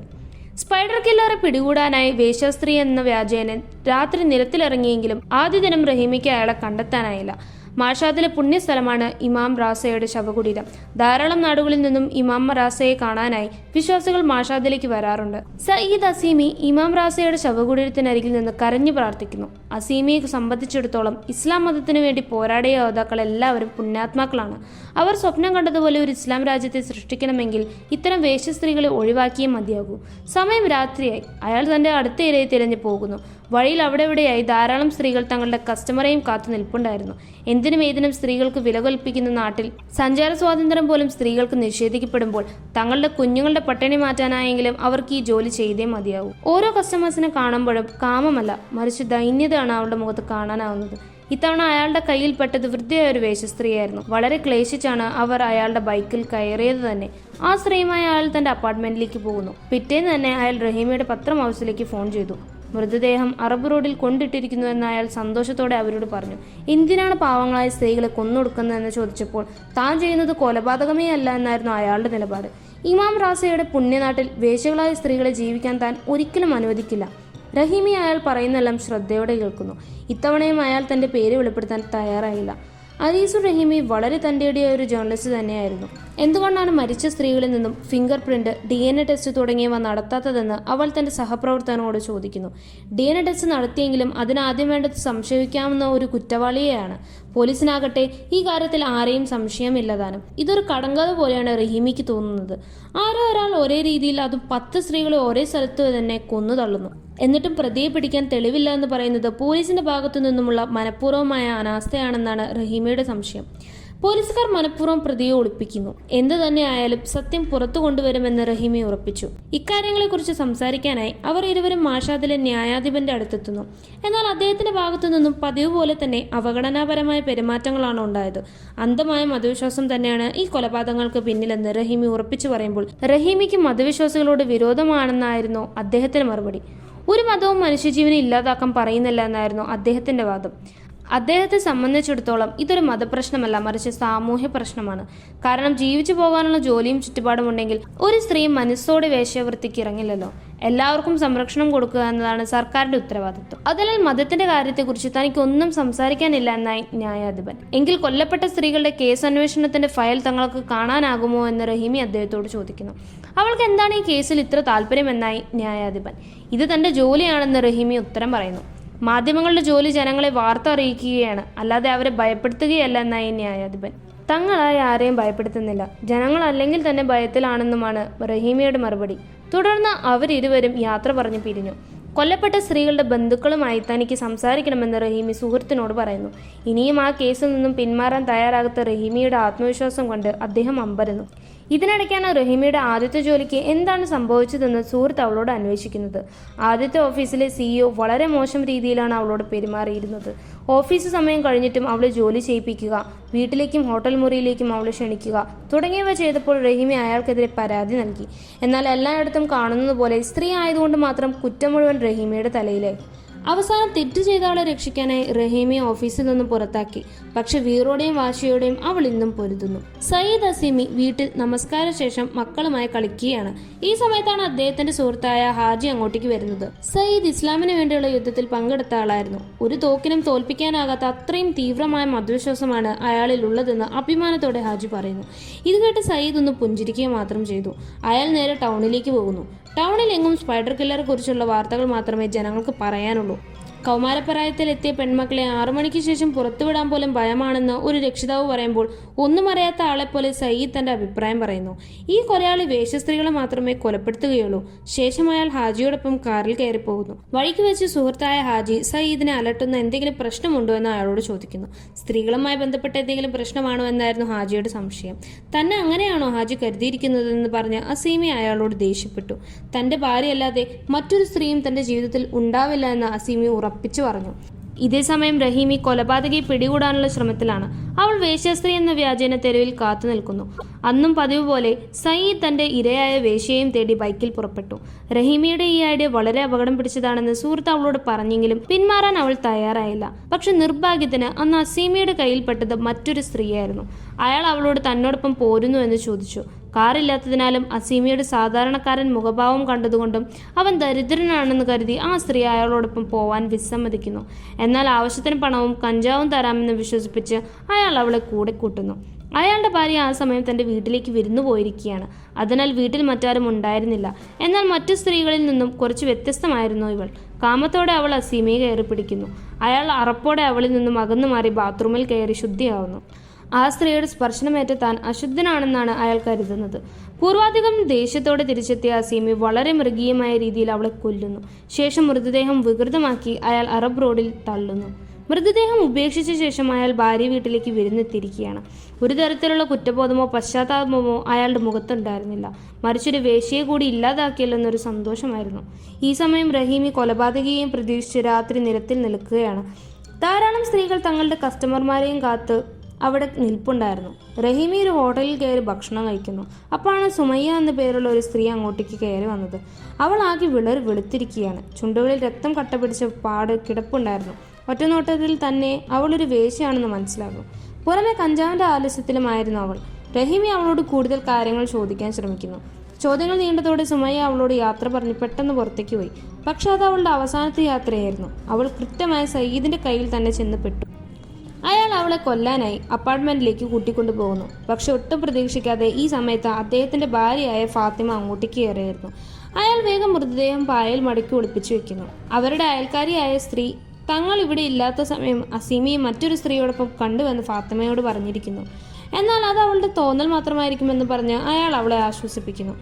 സ്പൈഡർ കില്ലറെ പിടികൂടാനായി വേശ്യാസ്ത്രീ എന്ന വ്യാജേന രാത്രി നിരത്തിലിറങ്ങിയെങ്കിലും ആദ്യ ദിനം റഹീമിക്ക് അയാളെ കണ്ടെത്താനായില്ല. മാഷാദിലെ പുണ്യസ്ഥലമാണ് ഇമാം റാസയുടെ ശവകുടീരം. ധാരാളം നാടുകളിൽ നിന്നും ഇമാം റാസയെ കാണാനായി വിശ്വാസികൾ മാഷാദിലേക്ക് വരാറുണ്ട്. സയ്യിദ് അസീമി ഇമാം റാസയുടെ ശവകുടീരത്തിനരികിൽ നിന്ന് കരഞ്ഞു പ്രാർത്ഥിക്കുന്നു. അസീമിയെ സംബന്ധിച്ചിടത്തോളം ഇസ്ലാം മതത്തിനു വേണ്ടി പോരാടിയ യോദ്ധാക്കൾ എല്ലാവരും പുണ്യാത്മാക്കളാണ്. അവർ സ്വപ്നം കണ്ടതുപോലെ ഒരു ഇസ്ലാം രാജ്യത്തെ സൃഷ്ടിക്കണമെങ്കിൽ ഇത്തരം വേശ്യസ്ത്രീകളെ ഒഴിവാക്കിയേ മതിയാകൂ. സമയം രാത്രിയായി. അയാൾ തന്റെ അടുത്ത ഇരയെ തിരഞ്ഞു പോകുന്നു. വഴിയിൽ അവിടെവിടെയായി ധാരാളം സ്ത്രീകൾ തങ്ങളുടെ കസ്റ്റമറെയും കാത്തു നിൽപ്പുണ്ടായിരുന്നു. എന്തിനും ഏതിനും സ്ത്രീകൾക്ക് വില കൽപ്പിക്കുന്ന നാട്ടിൽ സഞ്ചാര സ്വാതന്ത്ര്യം പോലും സ്ത്രീകൾക്ക് നിഷേധിക്കപ്പെടുമ്പോൾ തങ്ങളുടെ കുഞ്ഞുങ്ങളുടെ പട്ടിണി മാറ്റാനായെങ്കിലും അവർക്ക് ഈ ജോലി ചെയ്തേ മതിയാവൂ. ഓരോ കസ്റ്റമേഴ്സിനെ കാണുമ്പോഴും കാമമല്ല, മറിച്ച് ദൈന്യതയാണ് അവളുടെ മുഖത്ത് കാണാനാവുന്നത്. ഇത്തവണ അയാളുടെ കയ്യിൽ പെട്ടത് വൃദ്ധയായ ഒരു വേശ്യസ്ത്രീയായിരുന്നു. വളരെ ക്ലേശിച്ചാണ് അവർ അയാളുടെ ബൈക്കിൽ കയറിയത് തന്നെ. ആ സ്ത്രീയുമായി അയാൾ തന്റെ അപ്പാർട്ട്മെന്റിലേക്ക് പോകുന്നു. പിറ്റേന്ന് തന്നെ അയാൾ റഹീമയുടെ പത്രം ഹൗസിലേക്ക് ഫോൺ ചെയ്തു. മൃതദേഹം അറബ് റോഡിൽ കൊണ്ടിട്ടിരിക്കുന്നു എന്ന് അയാൾ സന്തോഷത്തോടെ അവരോട് പറഞ്ഞു. എന്തിനാണ് പാവങ്ങളായ സ്ത്രീകളെ കൊന്നൊടുക്കുന്നതെന്ന് ചോദിച്ചപ്പോൾ താൻ ചെയ്യുന്നത് കൊലപാതകമേ അല്ല എന്നായിരുന്നു അയാളുടെ നിലപാട്. ഇമാം റാസയുടെ പുണ്യനാട്ടിൽ വേശ്യകളായ സ്ത്രീകളെ ജീവിക്കാൻ താൻ ഒരിക്കലും അനുവദിക്കില്ല. റഹീമി അയാൾ പറയുന്നെല്ലാം ശ്രദ്ധയോടെ കേൾക്കുന്നു. ഇത്തവണയും അയാൾ തന്റെ പേര് വെളിപ്പെടുത്താൻ തയ്യാറായില്ല. അനീസുർ റഹീമി വളരെ തന്റേടിയായ ഒരു ജേർണലിസ്റ്റ് തന്നെയായിരുന്നു. എന്തുകൊണ്ടാണ് മരിച്ച സ്ത്രീകളിൽ നിന്നും ഫിംഗർ പ്രിന്റ്, DNA ടെസ്റ്റ് തുടങ്ങിയവ നടത്താത്തതെന്ന് അവൾ തന്റെ സഹപ്രവർത്തകനോട് ചോദിക്കുന്നു. DNA ടെസ്റ്റ് നടത്തിയെങ്കിലും അതിനാദ്യം വേണ്ടത് സംശയിക്കാവുന്ന ഒരു കുറ്റവാളിയെയാണ്. പോലീസിനാകട്ടെ ഈ കാര്യത്തിൽ ആരെയും സംശയമില്ലതാനും. ഇതൊരു കടങ്കഥ പോലെയാണ് റഹീമിക്ക് തോന്നുന്നത്. ആരോ ഒരാൾ ഒരേ രീതിയിൽ അതും 10 സ്ത്രീകളെ ഒരേ സ്ഥലത്ത് തന്നെ കൊന്നു തള്ളുന്നു. എന്നിട്ടും പ്രതിയെ പിടിക്കാൻ തെളിവില്ല എന്ന് പറയുന്നത് പോലീസിന്റെ ഭാഗത്തു നിന്നുമുള്ള മനഃപൂർവ്വമായ അനാസ്ഥയാണെന്നാണ് റഹീമയുടെ സംശയം. പോലീസുകാർ മനഃപൂർവ്വം പ്രതിയെ ഒളിപ്പിക്കുന്നു. എന്തു തന്നെ ആയാലും സത്യം പുറത്തു കൊണ്ടുവരുമെന്ന് റഹീമി ഉറപ്പിച്ചു. ഇക്കാര്യങ്ങളെക്കുറിച്ച് സംസാരിക്കാനായി അവർ ഇരുവരും മാഷാദിലെ ന്യായാധിപന്റെ അടുത്തെത്തുന്നു. എന്നാൽ അദ്ദേഹത്തിന്റെ ഭാഗത്തു നിന്നും പതിവ് പോലെ തന്നെ അവഗണനാപരമായ പെരുമാറ്റങ്ങളാണ് ഉണ്ടായത്. അന്ധമായ മതവിശ്വാസം തന്നെയാണ് ഈ കൊലപാതകങ്ങൾക്ക് പിന്നിലെന്ന് റഹീമി ഉറപ്പിച്ചു പറയുമ്പോൾ റഹീമിക്ക് മതവിശ്വാസികളോട് വിരോധമാണെന്നായിരുന്നു അദ്ദേഹത്തിന്റെ മറുപടി. ഒരു മതവും മനുഷ്യജീവനെ ഇല്ലാതാക്കാൻ പറയുന്നില്ല എന്നായിരുന്നു അദ്ദേഹത്തിന്റെ വാദം. അദ്ദേഹത്തെ സംബന്ധിച്ചിടത്തോളം ഇതൊരു മതപ്രശ്നമല്ല, മറിച്ച് സാമൂഹ്യ പ്രശ്നമാണ്. കാരണം ജീവിച്ചു പോകാനുള്ള ജോലിയും ചുറ്റുപാടും ഉണ്ടെങ്കിൽ ഒരു സ്ത്രീ മനസ്സോടെ വേശ്യാവൃത്തിക്ക് ഇറങ്ങില്ലല്ലോ. എല്ലാവർക്കും സംരക്ഷണം കൊടുക്കുക എന്നതാണ് സർക്കാരിന്റെ ഉത്തരവാദിത്വം. അതിനാൽ മതത്തിന്റെ കാര്യത്തെക്കുറിച്ച് തനിക്കൊന്നും സംസാരിക്കാനില്ല എന്നായി ന്യായാധിപൻ. എങ്കിൽ കൊല്ലപ്പെട്ട സ്ത്രീകളുടെ കേസ് അന്വേഷണത്തിന്റെ ഫയൽ തങ്ങൾക്ക് കാണാനാകുമോ എന്ന് റഹീമി അദ്ദേഹത്തോട് ചോദിക്കുന്നു. അവൾക്ക് എന്താണ് ഈ കേസിൽ ഇത്ര താല്പര്യമെന്നായി ന്യായാധിപൻ. ഇത് തന്റെ ജോലിയാണെന്ന് റഹീമി ഉത്തരം പറയുന്നു. മാധ്യമങ്ങളുടെ ജോലി ജനങ്ങളെ വാർത്ത അറിയിക്കുകയാണ്, അല്ലാതെ അവരെ ഭയപ്പെടുത്തുകയല്ല എന്നായി ന്യായാധിപൻ. തങ്ങളായി ആരെയും ഭയപ്പെടുത്തുന്നില്ല, ജനങ്ങൾ അല്ലെങ്കിൽ തന്നെ ഭയത്തിലാണെന്നുമാണ് റഹീമിയുടെ മറുപടി. തുടർന്ന് അവരിരുവരും യാത്ര പറഞ്ഞു പിരിഞ്ഞു. കൊല്ലപ്പെട്ട സ്ത്രീകളുടെ ബന്ധുക്കളുമായി തനിക്ക് സംസാരിക്കണമെന്ന് റഹീമി സുഹൃത്തിനോട് പറയുന്നു. ഇനിയും ആ കേസിൽ നിന്നും പിന്മാറാൻ തയ്യാറാകാത്ത റഹീമിയുടെ ആത്മവിശ്വാസം കൊണ്ട് അദ്ദേഹം അമ്പരന്നു. ഇതിനിടയ്ക്കാണ് റഹീമിയുടെ ആദ്യത്തെ ജോലിക്ക് എന്താണ് സംഭവിച്ചതെന്ന് സുഹൃത്ത് അവളോട് അന്വേഷിക്കുന്നത്. ആദ്യത്തെ ഓഫീസിലെ CEO വളരെ മോശം രീതിയിലാണ് അവളോട് പെരുമാറിയിരുന്നത്. ഓഫീസ് സമയം കഴിഞ്ഞിട്ടും അവളെ ജോലി ചെയ്യിപ്പിക്കുക, വീട്ടിലേക്കും ഹോട്ടൽ മുറിയിലേക്കും അവളെ ക്ഷണിക്കുക തുടങ്ങിയവ ചെയ്തപ്പോൾ റഹീമി അയാൾക്കെതിരെ പരാതി നൽകി. എന്നാൽ എല്ലായിടത്തും കാണുന്നത് പോലെ സ്ത്രീ ആയതുകൊണ്ട് മാത്രം കുറ്റം മുഴുവൻ റഹീമിയുടെ തലയിലായി. അവസാനം തെറ്റ് ചെയ്ത ആളെ രക്ഷിക്കാനായി റഹീമിയെ ഓഫീസിൽ നിന്നും പുറത്താക്കി. പക്ഷെ വീറോടെയും വാശിയോടെയും അവൾ ഇന്നും പൊരുതുന്നു. സയ്യിദ് അസീമി വീട്ടിൽ നമസ്കാര ശേഷം മക്കളുമായി കളിക്കുകയാണ്. ഈ സമയത്താണ് അദ്ദേഹത്തിന്റെ സുഹൃത്തായ ഹാജി അങ്ങോട്ടേക്ക് വരുന്നത്. സയ്യിദ് ഇസ്ലാമിന് വേണ്ടിയുള്ള യുദ്ധത്തിൽ പങ്കെടുത്ത ആളായിരുന്നു. ഒരു തോക്കിനും തോൽപ്പിക്കാനാകാത്ത അത്രയും തീവ്രമായ മതവിശ്വാസമാണ് അയാളിൽ ഉള്ളതെന്ന് അഭിമാനത്തോടെ ഹാജി പറയുന്നു. ഇത് കേട്ട് സയ്യിദ് ഒന്ന് പുഞ്ചിരിക്കുക മാത്രം ചെയ്തു. അയാൾ നേരെ ടൗണിലേക്ക് പോകുന്നു. ടൗണിൽ എങ്ങും സ്പൈഡർ കില്ലറെ കുറിച്ചുള്ള വാർത്തകൾ മാത്രമേ ജനങ്ങൾക്ക് പറയാനുള്ളൂ. കൗമാരപ്രായത്തിലെത്തിയ പെൺമക്കളെ 6 മണിക്ക് ശേഷം പുറത്തുവിടാൻ പോലും ഭയമാണെന്ന് ഒരു രക്ഷിതാവ് പറയുമ്പോൾ ഒന്നും അറിയാത്ത ആളെപ്പോലെ സയ്യിദ് തന്റെ അഭിപ്രായം പറയുന്നു. ഈ കൊലയാളി വേശ്യസ്ത്രീകളെ മാത്രമേ കൊലപ്പെടുത്തുകയുള്ളൂ. ശേഷം അയാൾ ഹാജിയോടൊപ്പം കാറിൽ കയറിപ്പോകുന്നു. വഴിക്ക് വെച്ച് സുഹൃത്തായ ഹാജി സയ്യിദിനെ അലട്ടുന്ന എന്തെങ്കിലും പ്രശ്നമുണ്ടോ എന്ന് അയാളോട് ചോദിക്കുന്നു. സ്ത്രീകളുമായി ബന്ധപ്പെട്ട എന്തെങ്കിലും പ്രശ്നമാണോ എന്നായിരുന്നു ഹാജിയുടെ സംശയം. തന്നെ അങ്ങനെയാണോ ഹാജി കരുതിയിരിക്കുന്നതെന്ന് പറഞ്ഞ് അസീമി അയാളോട് ദേഷ്യപ്പെട്ടു. തന്റെ ഭാര്യയല്ലാതെ മറ്റൊരു സ്ത്രീയും തന്റെ ജീവിതത്തിൽ ഉണ്ടാവില്ല എന്ന് അസീമി ഉറപ്പിച്ചു പറഞ്ഞു. ഇതേസമയം റഹീമി കൊലപാതകയെ പിടികൂടാനുള്ള ശ്രമത്തിലാണ്. അവൾ വേശ്യാസ്ത്രീ എന്ന വ്യാജേന തെരുവിൽ കാത്തു നിൽക്കുന്നു. അന്നും പതിവ് പോലെ സയ്യിദ് തന്റെ ഇരയായ വേശ്യയെയും തേടി ബൈക്കിൽ പുറപ്പെട്ടു. റഹീമിയുടെ ഈ ഐഡിയ വളരെ അപകടം പിടിച്ചതാണെന്ന് സുഹൃത്ത് അവളോട് പറഞ്ഞെങ്കിലും പിന്മാറാൻ അവൾ തയ്യാറായില്ല. പക്ഷെ നിർഭാഗ്യത്തിന് അന്ന് അസീമയുടെ കയ്യിൽപ്പെട്ടത് മറ്റൊരു സ്ത്രീയായിരുന്നു. അയാൾ അവളോട് തന്നോടൊപ്പം പോരുന്നു എന്ന് ചോദിച്ചു. കാറില്ലാത്തതിനാലും അസീമയുടെ സാധാരണക്കാരൻ മുഖഭാവം കണ്ടതുകൊണ്ടും അവൻ ദരിദ്രനാണെന്ന് കരുതി ആ സ്ത്രീ അയാളോടൊപ്പം പോവാൻ വിസമ്മതിക്കുന്നു. എന്നാൽ ആവശ്യത്തിന് പണവും കഞ്ചാവും തരാമെന്ന് വിശ്വസിപ്പിച്ച് അയാൾ അവളെ കൂടെ കൂട്ടുന്നു. അയാളുടെ ഭാര്യ ആ സമയം തൻ്റെ വീട്ടിലേക്ക് വിരുന്നു പോയിരിക്കുകയാണ്. അതിനാൽ വീട്ടിൽ മറ്റാരും ഉണ്ടായിരുന്നില്ല. എന്നാൽ മറ്റു സ്ത്രീകളിൽ നിന്നും കുറച്ച് വ്യത്യസ്തമായിരുന്നു ഇവൾ. കാമത്തോടെ അവൾ അസീമയെ കയറി പിടിക്കുന്നു. അയാൾ അറപ്പോടെ അവളിൽ നിന്നും അകന്നു മാറി ബാത്റൂമിൽ കയറി ശുദ്ധിയാവുന്നു. ആ സ്ത്രീയുടെ സ്പർശനമേറ്റ താൻ അശുദ്ധനാണെന്നാണ് അയാൾ കരുതുന്നത്. പൂർവാധികം ദേഷ്യത്തോടെ തിരിച്ചെത്തിയ അസീമി വളരെ മൃഗീയമായ രീതിയിൽ അവളെ കൊല്ലുന്നു. ശേഷം മൃതദേഹം വികൃതമാക്കി അയാൾ അറബ് റോഡിൽ തള്ളുന്നു. മൃതദേഹം ഉപേക്ഷിച്ച ശേഷം അയാൾ ഭാര്യ വീട്ടിലേക്ക് വിരുന്നെത്തിയിരിക്കുകയാണ്. ഒരു തരത്തിലുള്ള കുറ്റബോധമോ പശ്ചാത്താപമോ അയാളുടെ മുഖത്തുണ്ടായിരുന്നില്ല. മറിച്ചൊരു വേശ്യയെ കൂടി ഇല്ലാതാക്കിയല്ലെന്നൊരു സന്തോഷമായിരുന്നു. ഈ സമയം റഹീമി കൊലപാതകയെയും പ്രതീക്ഷിച്ച് രാത്രി നിരത്തിൽ നിൽക്കുകയാണ്. ധാരാളം സ്ത്രീകൾ തങ്ങളുടെ കസ്റ്റമർമാരെയും കാത്ത് അവിടെ നിൽപ്പുണ്ടായിരുന്നു. റഹീമി ഒരു ഹോട്ടലിൽ കയറി ഭക്ഷണം കഴിക്കുന്നു. അപ്പോഴാണ് സുമയ്യ എന്ന പേരുള്ള ഒരു സ്ത്രീ അങ്ങോട്ടേക്ക് കയറി വന്നത്. അവൾ ആകെ വെളുത്തിരിക്കുകയാണ്. ചുണ്ടുകളിൽ രക്തം കട്ടപിടിച്ച പാട് കിടപ്പുണ്ടായിരുന്നു. ഒറ്റനോട്ടത്തിൽ തന്നെ അവളൊരു വേശ്യയാണെന്ന് മനസ്സിലാകും. പുറമെ കഞ്ചാവിൻ്റെ ആലസ്യത്തിലുമായിരുന്നു അവൾ. റഹീമി അവളോട് കൂടുതൽ കാര്യങ്ങൾ ചോദിക്കാൻ ശ്രമിക്കുന്നു. ചോദ്യങ്ങൾ നീണ്ടതോടെ സുമയ്യ അവളോട് യാത്ര പറഞ്ഞ് പെട്ടെന്ന് പുറത്തേക്ക് പോയി. പക്ഷെ അത് അവളുടെ അവസാനത്തെ യാത്രയായിരുന്നു. അവൾ കൃത്യമായി സയ്യിദിന്റെ കയ്യിൽ തന്നെ ചെന്ന് പെട്ടു. അയാൾ അവളെ കൊല്ലാനായി അപ്പാർട്ട്മെന്റിലേക്ക് കൂട്ടിക്കൊണ്ടു പോകുന്നു. പക്ഷെ ഒട്ടും പ്രതീക്ഷിക്കാതെ ഈ സമയത്ത് അദ്ദേഹത്തിന്റെ ഭാര്യയായ ഫാത്തിമ അങ്ങോട്ടേക്ക് കയറിയായിരുന്നു. അയാൾ വേഗം മൃതദേഹം പായൽ മടക്കി ഒളിപ്പിച്ചു വെക്കുന്നു. അവരുടെ അയൽക്കാരിയായ സ്ത്രീ തങ്ങൾ ഇവിടെ ഇല്ലാത്ത സമയം അസീമയെ മറ്റൊരു സ്ത്രീയോടൊപ്പം കണ്ടുവെന്ന് ഫാത്തിമയോട് പറഞ്ഞിരിക്കുന്നു. എന്നാൽ അത് അവളുടെ തോന്നൽ മാത്രമായിരിക്കുമെന്ന് പറഞ്ഞ് അയാൾ അവളെ ആശ്വസിപ്പിക്കുന്നു.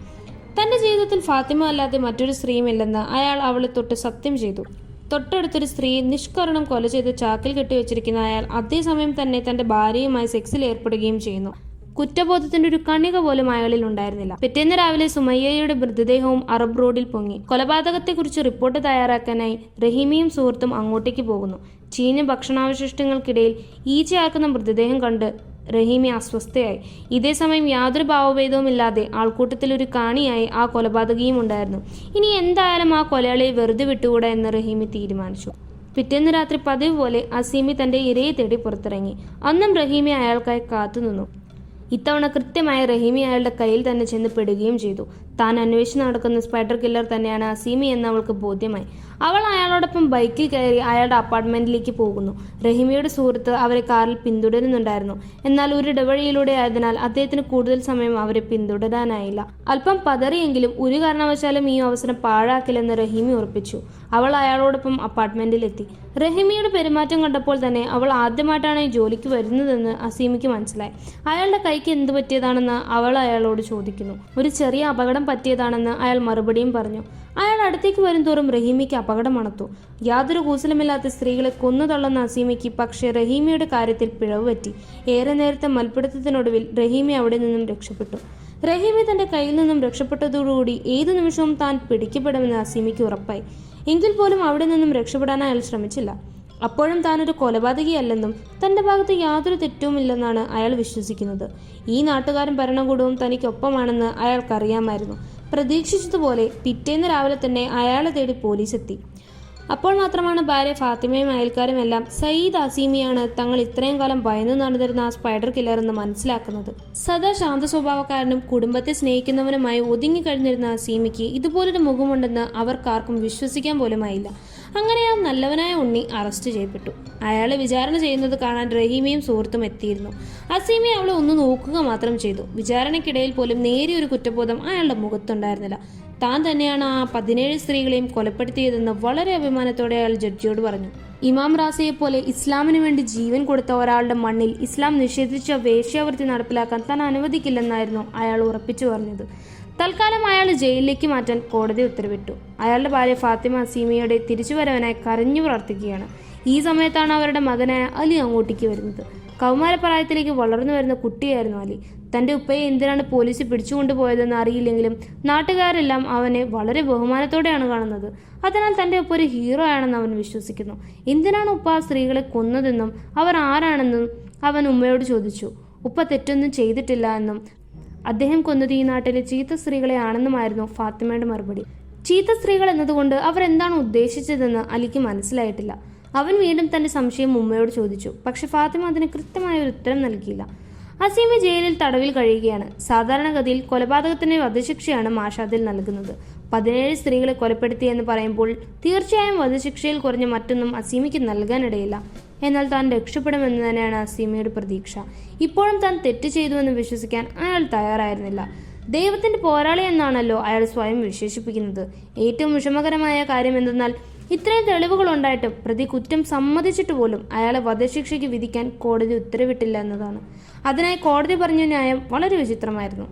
തന്റെ ജീവിതത്തിൽ ഫാത്തിമ അല്ലാതെ മറ്റൊരു സ്ത്രീയുമില്ലെന്ന് അയാൾ അവളെ തൊട്ട് സത്യം ചെയ്തു. തൊട്ടടുത്തൊരു സ്ത്രീയെ നിഷ്കരണം കൊല ചെയ്ത് ചാക്കിൽ കെട്ടിവെച്ചിരിക്കുന്ന അയാൾ അതേസമയം തന്നെ തന്റെ ഭാര്യയുമായി സെക്സിൽ ഏർപ്പെടുകയും ചെയ്യുന്നു. കുറ്റബോധത്തിന്റെ ഒരു കണിക പോലും അയാളിൽ ഉണ്ടായിരുന്നില്ല. പിറ്റേന്ന് രാവിലെ സുമയ്യയുടെ മൃതദേഹവും അറബ് റോഡിൽ പൊങ്ങി. കൊലപാതകത്തെക്കുറിച്ച് റിപ്പോർട്ട് തയ്യാറാക്കാനായി റഹീമിയും സുഹൃത്തും അങ്ങോട്ടേക്ക് പോകുന്നു. ചീഞ്ഞ ഭക്ഷണാവശിഷ്ടങ്ങൾക്കിടയിൽ ഈച്ചയാക്കുന്ന മൃതദേഹം കണ്ട് റഹീമി അസ്വസ്ഥയായി. ഇതേസമയം യാതൊരു ഭാവഭേദവുമില്ലാതെ ആൾക്കൂട്ടത്തിൽ ഒരു കാണിയായി ആ കൊലപാതകിയും ഉണ്ടായിരുന്നു. ഇനി എന്തായാലും ആ കൊലയാളിയെ വെറുതെ വിട്ടുകൂടാ എന്ന് റഹീമി തീരുമാനിച്ചു. പിറ്റേന്ന് രാത്രി പതിവ് പോലെ അസീമി തന്റെ ഇരയെ തേടി പുറത്തിറങ്ങി. അന്നും റഹീമി അയാൾക്കായി കാത്തുനിന്നു. ഇത്തവണ കൃത്യമായി റഹീമി അയാളുടെ കയ്യിൽ തന്നെ ചെന്ന് പെടുകയും ചെയ്തു. താൻ അന്വേഷിച്ച് നടക്കുന്ന സ്പൈഡർ കില്ലർ തന്നെയാണ് അസീമി എന്ന് അവൾക്ക് ബോധ്യമായി. അവൾ അയാളോടൊപ്പം ബൈക്കിൽ കയറി അയാളുടെ അപ്പാർട്ട്മെന്റിലേക്ക് പോകുന്നു. റഹീമിയുടെ സുഹൃത്ത് അവരെ കാറിൽ പിന്തുടരുന്നുണ്ടായിരുന്നു. എന്നാൽ ഒരു ഇടവഴിയിലൂടെ ആയതിനാൽ അദ്ദേഹത്തിന് കൂടുതൽ സമയം അവരെ പിന്തുടരാനായില്ല. അല്പം പതറിയെങ്കിലും ഒരു കാരണവശാലും ഈ അവസരം പാഴാക്കില്ലെന്ന് റഹീമി ഉറപ്പിച്ചു. അവൾ അയാളോടൊപ്പം അപ്പാർട്ട്മെന്റിലെത്തി. റഹീമിയുടെ പെരുമാറ്റം കണ്ടപ്പോൾ തന്നെ അവൾ ആദ്യമായിട്ടാണ് ഈ ജോലിക്ക് വരുന്നതെന്ന് അസീമിക്ക് മനസ്സിലായി. അയാളുടെ കൈക്ക് എന്ത് പറ്റിയതാണെന്ന് അവൾ അയാളോട് ചോദിക്കുന്നു. ഒരു ചെറിയ അപകടം പറ്റിയതാണെന്ന് അയാൾ മറുപടിയും പറഞ്ഞു. അയാൾ അടുത്തേക്ക് വരും തോറും റഹീമിക്ക് അപകടം മണത്തു. യാതൊരു കൂസലുമില്ലാത്ത സ്ത്രീകളെ കൊന്നു തള്ളുന്ന അസീമയ്ക്ക് പക്ഷേ റഹീമിയുടെ കാര്യത്തിൽ പിഴവ് പറ്റി. ഏറെ നേരത്തെ മൽപ്പിടുത്തത്തിനൊടുവിൽ റഹീമി അവിടെ നിന്നും രക്ഷപ്പെട്ടു. റഹീമി തന്റെ കയ്യിൽ നിന്നും രക്ഷപ്പെട്ടതോടുകൂടി ഏതു നിമിഷവും താൻ പിടിക്കപ്പെടുമെന്ന് അസീമിക്ക് ഉറപ്പായി. എങ്കിൽ പോലും അവിടെ നിന്നും രക്ഷപ്പെടാൻ അയാൾ ശ്രമിച്ചില്ല. അപ്പോഴും താനൊരു കൊലപാതകിയല്ലെന്നും തന്റെ ഭാഗത്ത് യാതൊരു തെറ്റുമില്ലെന്നാണ് അയാൾ വിശ്വസിക്കുന്നത്. ഈ നാട്ടുകാരും ഭരണകൂടവും തനിക്കൊപ്പമാണെന്ന് അയാൾക്കറിയാമായിരുന്നു. പ്രതീക്ഷിച്ചതുപോലെ പിറ്റേന്ന് രാവിലെ തന്നെ അയാളെ തേടി പോലീസ് എത്തി. അപ്പോൾ മാത്രമാണ് ഭാര്യ ഫാത്തിമയും അയൽക്കാരും എല്ലാം സയ്യിദ് അസീമിയാണ് തങ്ങൾ ഇത്രയും കാലം ഭയന്നു നടന്നിരുന്ന ആ സ്പൈഡർ കില്ലർ എന്ന് മനസ്സിലാക്കുന്നത്. സദാ ശാന്ത സ്വഭാവക്കാരനും കുടുംബത്തെ സ്നേഹിക്കുന്നവനുമായി ഒതുങ്ങിക്കഴിഞ്ഞിരുന്ന അസീമിക്ക് ഇതുപോലൊരു മുഖമുണ്ടെന്ന് അവർക്കാർക്കും വിശ്വസിക്കാൻ പോലുമായില്ല. അങ്ങനെ ആ നല്ലവനായ ഉണ്ണി അറസ്റ്റ് ചെയ്യപ്പെട്ടു. അയാളെ വിചാരണ ചെയ്യുന്നത് കാണാൻ റഹീമിയും സുഹൃത്തും എത്തിയിരുന്നു. അസീമി അവളെ ഒന്ന് നോക്കുക മാത്രം ചെയ്തു. വിചാരണയ്ക്കിടയിൽ പോലും നേരിയൊരു കുറ്റബോധം അയാളുടെ മുഖത്തുണ്ടായിരുന്നില്ല. താൻ തന്നെയാണ് ആ 17 സ്ത്രീകളെയും കൊലപ്പെടുത്തിയതെന്ന് വളരെ അഭിമാനത്തോടെ അയാൾ ജഡ്ജിയോട് പറഞ്ഞു. ഇമാം റാസയെ പോലെ ഇസ്ലാമിന് വേണ്ടി ജീവൻ കൊടുത്ത ഒരാളുടെ മണ്ണിൽ ഇസ്ലാം നിഷേധിച്ച വേശ്യാവൃത്തി നടപ്പിലാക്കാൻ താൻ അനുവദിക്കില്ലെന്നായിരുന്നു അയാൾ ഉറപ്പിച്ചു പറഞ്ഞത്. തൽക്കാലം അയാൾ ജയിലിലേക്ക് മാറ്റാൻ കോടതി ഉത്തരവിട്ടു. അയാളുടെ ഭാര്യ ഫാത്തിമ അസീമിയുടെ തിരിച്ചുവരവനായി കരഞ്ഞു പ്രാർത്ഥിക്കുകയാണ്. ഈ സമയത്താണ് അവരുടെ മകനായ അലി അങ്ങോട്ടേക്ക് വരുന്നത്. കൗമാരപ്രായത്തിലേക്ക് വളർന്നു വരുന്ന കുട്ടിയായിരുന്നു അലി. തൻ്റെ ഉപ്പയെ എന്തിനാണ് പോലീസ് പിടിച്ചുകൊണ്ടുപോയതെന്ന് അറിയില്ലെങ്കിലും നാട്ടുകാരെല്ലാം അവനെ വളരെ ബഹുമാനത്തോടെയാണ് കാണുന്നത്. അതിനാൽ തൻ്റെ ഉപ്പ ഒരു ഹീറോ ആണെന്ന് അവൻ വിശ്വസിക്കുന്നു. എന്തിനാണ് ഉപ്പ ആ സ്ത്രീകളെ കൊന്നതെന്നും അവർ ആരാണെന്നും അവൻ ഉമ്മയോട് ചോദിച്ചു. ഉപ്പ തെറ്റൊന്നും ചെയ്തിട്ടില്ല എന്നും അദ്ദേഹം കൊന്നത് ഈ നാട്ടിലെ ചീത്ത സ്ത്രീകളെ ആണെന്നുമായിരുന്നു ഫാത്തിമയുടെ മറുപടി. ചീത്ത സ്ത്രീകൾ എന്നതുകൊണ്ട് അവർ എന്താണ് ഉദ്ദേശിച്ചതെന്ന് അലിക്ക് മനസ്സിലായിട്ടില്ല. അവൻ വീണ്ടും തൻ്റെ സംശയം ഉമ്മയോട് ചോദിച്ചു. പക്ഷെ ഫാത്തിമ അതിന് കൃത്യമായ ഒരു ഉത്തരം നൽകിയില്ല. അസീമി ജയിലിൽ തടവിൽ കഴിയുകയാണ്. സാധാരണഗതിയിൽ കൊലപാതകത്തിന് വധശിക്ഷയാണ് മാഷാദിൽ നൽകുന്നത്. 17 സ്ത്രീകളെ കൊലപ്പെടുത്തിയെന്ന് പറയുമ്പോൾ തീർച്ചയായും വധശിക്ഷയിൽ കുറഞ്ഞ മറ്റൊന്നും അസീമിക്ക് നൽകാനിടയില്ല. എന്നാൽ താൻ രക്ഷപ്പെടുമെന്ന് തന്നെയാണ് അസീമയുടെ പ്രതീക്ഷ. ഇപ്പോഴും താൻ തെറ്റ് ചെയ്തുവെന്ന് വിശ്വസിക്കാൻ അയാൾ തയ്യാറായിരുന്നില്ല. ദൈവത്തിന്റെ പോരാളി എന്നാണല്ലോ അയാൾ സ്വയം വിശേഷിപ്പിക്കുന്നത്. ഏറ്റവും വിഷമകരമായ കാര്യം എന്തെന്നാൽ ഇത്രയും തെളിവുകൾ ഉണ്ടായിട്ടും പ്രതി കുറ്റം സമ്മതിച്ചിട്ട് പോലും അയാളെ വധശിക്ഷയ്ക്ക് വിധിക്കാൻ കോടതി ഉത്തരവിട്ടില്ല എന്നതാണ്. അതിനായി കോടതി പറഞ്ഞ ന്യായം വളരെ വിചിത്രമായിരുന്നു.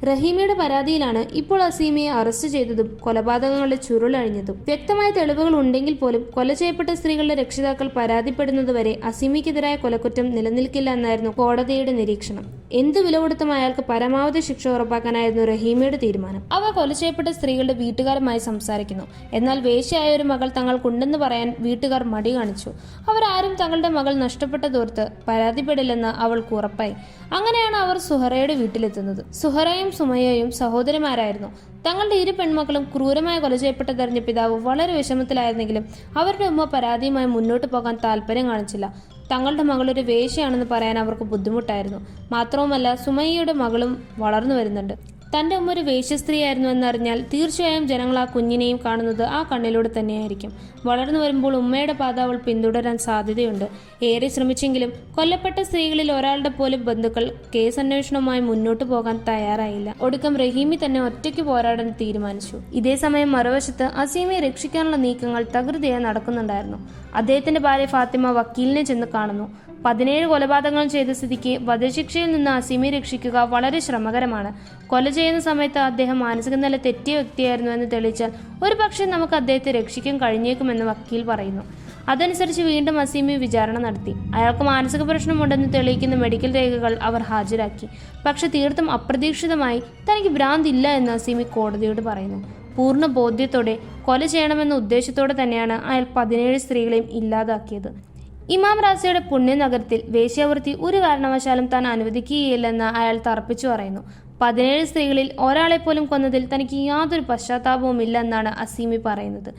റഹീമയുടെ പരാതിയിലാണ് ഇപ്പോൾ അസീമയെ അറസ്റ്റ് ചെയ്തതും കൊലപാതകങ്ങളുടെ ചുരുളഴിഞ്ഞതും. വ്യക്തമായ തെളിവുകൾ ഉണ്ടെങ്കിൽ പോലും കൊല ചെയ്യപ്പെട്ട സ്ത്രീകളുടെ രക്ഷിതാക്കൾ പരാതിപ്പെടുന്നതുവരെ അസീമയ്ക്കെതിരായ കൊലക്കുറ്റം നിലനിൽക്കില്ല എന്നായിരുന്നു കോടതിയുടെ നിരീക്ഷണം. എന്ത് വില കൊടുത്തും അയാൾക്ക് പരമാവധി ശിക്ഷ ഉറപ്പാക്കാനായിരുന്നു റഹീമയുടെ തീരുമാനം. അവ കൊല ചെയ്യപ്പെട്ട സ്ത്രീകളുടെ വീട്ടുകാരുമായി സംസാരിക്കുന്നു. എന്നാൽ വേശ്യയായ ഒരു മകൾ തങ്ങൾക്കുണ്ടെന്ന് പറയാൻ വീട്ടുകാർ മടി കാണിച്ചു. അവരാരും തങ്ങളുടെ മകൾ നഷ്ടപ്പെട്ടതോർത്ത് പരാതിപ്പെടില്ലെന്ന് അവൾക്ക് ഉറപ്പായി. അങ്ങനെയാണ് അവർ സുഹറയുടെ വീട്ടിലെത്തുന്നത്. സുഹറയും സുമയ്യയും സഹോദരിമാരായിരുന്നു. തങ്ങളുടെ ഇരു പെൺമക്കളും ക്രൂരമായ കൊല ചെയ്യപ്പെട്ടതറിഞ്ഞ പിതാവ് വളരെ വിഷമത്തിലായിരുന്നെങ്കിലും അവരുടെ ഉമ്മ പരാതിയുമായി മുന്നോട്ട് പോകാൻ താല്പര്യം കാണിച്ചില്ല. തങ്ങളുടെ മകളൊരു വേശ്യയാണെന്ന് പറയാൻ അവർക്ക് ബുദ്ധിമുട്ടായിരുന്നു. മാത്രവുമല്ല സുമയ്യയുടെ മകളും വളർന്നു വരുന്നുണ്ട്. തൻ്റെ ഉമ്മ ഒരു വേശ്യസ്ത്രീയായിരുന്നു എന്നറിഞ്ഞാൽ തീർച്ചയായും ജനങ്ങൾ ആ കുഞ്ഞിനെയും കാണുന്നത് ആ കണ്ണിലൂടെ തന്നെയായിരിക്കും. വളർന്നു വരുമ്പോൾ ഉമ്മയുടെ പാത അവൾ പിന്തുടരാൻ സാധ്യതയുണ്ട്. ഏറെ ശ്രമിച്ചെങ്കിലും കൊല്ലപ്പെട്ട സ്ത്രീകളിൽ ഒരാളുടെ പോലും ബന്ധുക്കൾ കേസ് അന്വേഷണവുമായി മുന്നോട്ട് പോകാൻ തയ്യാറായില്ല. ഒടുക്കം റഹീമി തന്നെ ഒറ്റയ്ക്ക് പോരാടാൻ തീരുമാനിച്ചു. ഇതേസമയം മറുവശത്ത് അസീമയെ രക്ഷിക്കാനുള്ള നീക്കങ്ങൾ തകൃതിയായി നടക്കുന്നുണ്ടായിരുന്നു. അദ്ദേഹത്തിന്റെ ഭാര്യ ഫാത്തിമ വക്കീലിനെ ചെന്ന് കാണുന്നു. 17 കൊലപാതകങ്ങൾ ചെയ്ത സ്ഥിതിക്ക് വധശിക്ഷയിൽ നിന്ന് അസീമയെ രക്ഷിക്കുക വളരെ ശ്രമകരമാണ്. കൊല ചെയ്യുന്ന സമയത്ത് അദ്ദേഹം മാനസിക നില തെറ്റിയ വ്യക്തിയായിരുന്നു എന്ന് തെളിയിച്ചാൽ ഒരു പക്ഷേ നമുക്ക് അദ്ദേഹത്തെ രക്ഷിക്കാൻ കഴിഞ്ഞേക്കുമെന്ന് വക്കീൽ പറയുന്നു. അതനുസരിച്ച് വീണ്ടും അസീമയെ വിചാരണ നടത്തി. അയാൾക്ക് മാനസിക പ്രശ്നമുണ്ടെന്ന് തെളിയിക്കുന്ന മെഡിക്കൽ രേഖകൾ അവർ ഹാജരാക്കി. പക്ഷെ തീർത്തും അപ്രതീക്ഷിതമായി തനിക്ക് ഭ്രാന്തില്ല എന്ന് അസീമി കോടതിയോട് പറയുന്നു. പൂർണ്ണ ബോധ്യത്തോടെ കൊല ചെയ്യണമെന്ന ഉദ്ദേശത്തോടെ തന്നെയാണ് അയാൾ 17 സ്ത്രീകളെയും ഇല്ലാതാക്കിയത്. ഇമാം റാസിയുടെ പുണ്യനഗരത്തിൽ വേശ്യാവൃത്തി ഒരു കാരണവശാലും താൻ അനുവദിക്കുകയില്ലെന്ന് അയാൾ തറപ്പിച്ചു പറയുന്നു. 17 സ്ത്രീകളിൽ ഒരാളെപ്പോലും കൊന്നതിൽ തനിക്ക് യാതൊരു പശ്ചാത്താപവും ഇല്ലെന്നാണ് അസീമി പറയുന്നത്.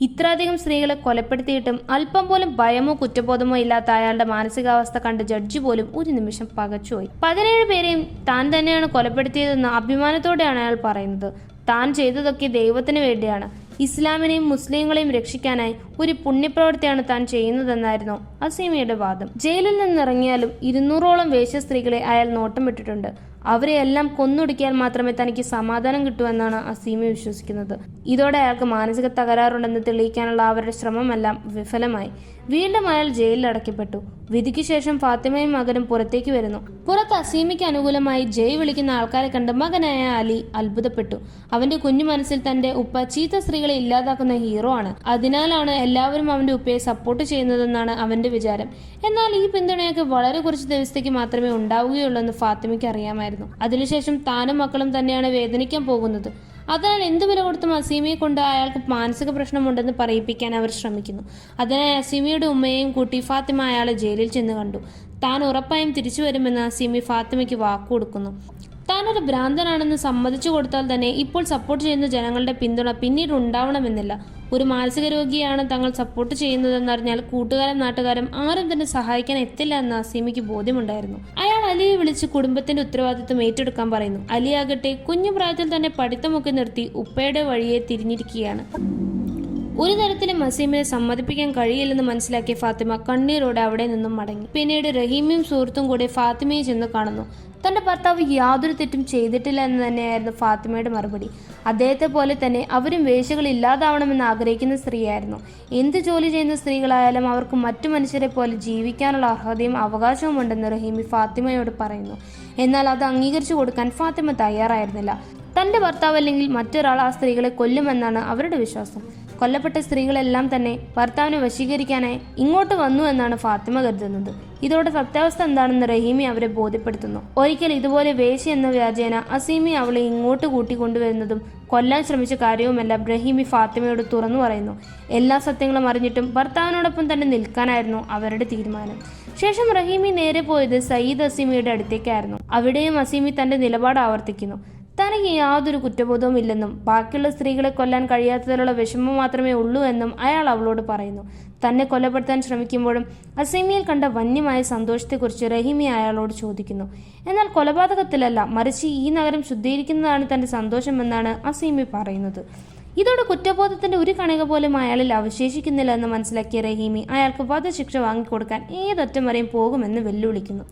ഇത്രയധികം സ്ത്രീകളെ കൊലപ്പെടുത്തിയിട്ടും അല്പം പോലും ഭയമോ കുറ്റബോധമോ ഇല്ലാത്ത അയാളുടെ മാനസികാവസ്ഥ കണ്ട് ജഡ്ജി പോലും ഒരു നിമിഷം പകച്ചുപോയി. 17 പേരെയും താൻ തന്നെയാണ് കൊലപ്പെടുത്തിയതെന്ന് അഭിമാനത്തോടെയാണ് അയാൾ പറയുന്നത്. താൻ ചെയ്തതൊക്കെ ദൈവത്തിന് വേണ്ടിയാണ്, ഇസ്ലാമിനെയും മുസ്ലിങ്ങളെയും രക്ഷിക്കാനായി ഒരു പുണ്യപ്രവൃത്തിയാണ് താൻ ചെയ്യുന്നതെന്നായിരുന്നു അസീമയുടെ വാദം. ജയിലിൽ നിന്നിറങ്ങിയാലും 200ഓളം വേശ്യ സ്ത്രീകളെ അയാൾ നോട്ടം വിട്ടിട്ടുണ്ട്. അവരെയെല്ലാം കൊന്നൊടുക്കിയാൽ മാത്രമേ തനിക്ക് സമാധാനം കിട്ടൂവെന്നാണ് അസീമ വിശ്വസിക്കുന്നത്. ഇതോടെ അയാൾക്ക് മാനസിക തകരാറുണ്ടെന്ന് തെളിയിക്കാനുള്ള അവരുടെ ശ്രമമെല്ലാം വിഫലമായി. വീണ്ടും അയാൾ ജയിലിൽ അടയ്ക്കപ്പെട്ടു. വിധിക്ക് ശേഷം ഫാത്തിമയും മകനും പുറത്തേക്ക് വരുന്നു. പുറത്ത് അസീമയ്ക്ക് അനുകൂലമായി ജയ് വിളിക്കുന്ന ആൾക്കാരെ കണ്ട് മകനായ അലി അത്ഭുതപ്പെട്ടു. അവന്റെ കുഞ്ഞു മനസ്സിൽ തന്റെ ഉപ്പ ചീത്ത സ്ത്രീകളെ ഇല്ലാതാക്കുന്ന ഹീറോ ആണ്. അതിനാലാണ് എല്ലാവരും അവന്റെ ഉപ്പയെ സപ്പോർട്ട് ചെയ്യുന്നതെന്നാണ് അവന്റെ വിചാരം. എന്നാൽ ഈ പിന്തുണയൊക്കെ വളരെ കുറച്ച് ദിവസത്തേക്ക് മാത്രമേ ഉണ്ടാവുകയുള്ളൂ എന്ന് ഫാത്തിമയ്ക്ക് അറിയാമായിരുന്നു. അതിനുശേഷം താനും മക്കളും തന്നെയാണ് വേദനിക്കാൻ പോകുന്നത്. അതിനാൽ എന്ത് വില കൊടുത്തും അസീമയെ കൊണ്ട് അയാൾക്ക് മാനസിക പ്രശ്നമുണ്ടെന്ന് പറയിപ്പിക്കാൻ അവർ ശ്രമിക്കുന്നു. അതിനായി അസീമയുടെ ഉമ്മയെയും കൂട്ടി ഫാത്തിമ അയാളെ ജയിലിൽ ചെന്ന് കണ്ടു. താൻ ഉറപ്പായും തിരിച്ചു വരുമെന്ന് അസീമി ഫാത്തിമയ്ക്ക് വാക്കുകൊടുക്കുന്നു. താനൊരു ഭ്രാന്തനാണെന്ന് സമ്മതിച്ചു കൊടുത്താൽ തന്നെ ഇപ്പോൾ സപ്പോർട്ട് ചെയ്യുന്ന ജനങ്ങളുടെ പിന്തുണ പിന്നീട് ഉണ്ടാവണമെന്നില്ല. ഒരു മാനസിക രോഗിയാണ് തങ്ങൾ സപ്പോർട്ട് ചെയ്യുന്നതെന്നറിഞ്ഞാൽ കൂട്ടുകാരും നാട്ടുകാരും ആരും തന്നെ സഹായിക്കാൻ എത്തില്ല എന്ന് അസീമിക്ക് ബോധ്യമുണ്ടായിരുന്നു. അയാൾ അലിയെ വിളിച്ച് കുടുംബത്തിന്റെ ഉത്തരവാദിത്വം ഏറ്റെടുക്കാൻ പറയുന്നു. അലിയാകട്ടെ കുഞ്ഞു പ്രായത്തിൽ തന്നെ പഠിത്തമൊക്കെ നിർത്തി ഉപ്പയുടെ വഴിയെ തിരിഞ്ഞിരിക്കുകയാണ്. ഒരു തരത്തിലും അസീമിനെ സമ്മതിപ്പിക്കാൻ കഴിയില്ലെന്ന് മനസ്സിലാക്കിയ ഫാത്തിമ കണ്ണീരോടെ അവിടെ നിന്നും മടങ്ങി. പിന്നീട് റഹീമിയും സുഹൃത്തും കൂടെ ഫാത്തിമയെ ചെന്ന് കാണുന്നു. തന്റെ ഭർത്താവ് യാതൊരു തെറ്റും ചെയ്തിട്ടില്ല എന്ന് തന്നെയായിരുന്നു ഫാത്തിമയുടെ മറുപടി. അദ്ദേഹത്തെ പോലെ തന്നെ അവരും വേശ്യകൾ ഇല്ലാതാവണമെന്ന് ആഗ്രഹിക്കുന്ന സ്ത്രീയായിരുന്നു. എന്ത് ജോലി ചെയ്യുന്ന സ്ത്രീകളായാലും അവർക്ക് മറ്റു മനുഷ്യരെ പോലെ ജീവിക്കാനുള്ള അർഹതയും അവകാശവും ഉണ്ടെന്ന് റഹീമി ഫാത്തിമയോട് പറയുന്നു. എന്നാൽ അത് അംഗീകരിച്ചു കൊടുക്കാൻ ഫാത്തിമ തയ്യാറായിരുന്നില്ല. തന്റെ ഭർത്താവ് അല്ലെങ്കിൽ മറ്റൊരാൾ ആ സ്ത്രീകളെ കൊല്ലുമെന്നാണ് അവരുടെ വിശ്വാസം. കൊല്ലപ്പെട്ട സ്ത്രീകളെല്ലാം തന്നെ ഭർത്താവിനെ വശീകരിക്കാനായി ഇങ്ങോട്ട് വന്നു എന്നാണ് ഫാത്തിമ കരുതുന്നത്. ഇതോടെ സത്യാവസ്ഥ എന്താണെന്ന് റഹീമി അവരെ ബോധ്യപ്പെടുത്തുന്നു. ഒരിക്കൽ ഇതുപോലെ വേശ്യ എന്ന വ്യാജേന അസീമി അവളെ ഇങ്ങോട്ട് കൂട്ടിക്കൊണ്ടുവരുന്നതും കൊല്ലാൻ ശ്രമിച്ച കാര്യവുമെല്ലാം റഹീമി ഫാത്തിമയോട് തുറന്നു പറയുന്നു. എല്ലാ സത്യങ്ങളും അറിഞ്ഞിട്ടും ഭർത്താവിനോടൊപ്പം തന്നെ നിൽക്കാനായിരുന്നു അവരുടെ തീരുമാനം. ശേഷം റഹീമി നേരെ പോയത് സയ്യിദ് അസീമിയുടെ അടുത്തേക്കായിരുന്നു. അവിടെയും അസീമി തന്റെ നിലപാട് ആവർത്തിക്കുന്നു. തനിക്ക് യാതൊരു കുറ്റബോധവും ഇല്ലെന്നും ബാക്കിയുള്ള സ്ത്രീകളെ കൊല്ലാൻ കഴിയാത്തതിലുള്ള വിഷമം മാത്രമേ ഉള്ളൂ എന്നും അയാൾ അവളോട് പറയുന്നു. തന്നെ കൊലപ്പെടുത്താൻ ശ്രമിക്കുമ്പോഴും അസീമിയിൽ കണ്ട വന്യമായ സന്തോഷത്തെക്കുറിച്ച് റഹീമി അയാളോട് ചോദിക്കുന്നു. എന്നാൽ കൊലപാതകത്തിലല്ല, മറിച്ച് ഈ നഗരം ശുദ്ധീകരിക്കുന്നതാണ് തന്റെ സന്തോഷമെന്നാണ് അസീമി പറയുന്നത്. ഇതോടെ കുറ്റബോധത്തിന്റെ ഒരു കണിക പോലും അയാളിൽ അവശേഷിക്കുന്നില്ല എന്ന് മനസ്സിലാക്കിയ റഹീമി അയാൾക്ക് വധശിക്ഷ വാങ്ങിക്കൊടുക്കാൻ ഏതറ്റം വരെയും പോകുമെന്ന് വെല്ലുവിളിക്കുന്നു.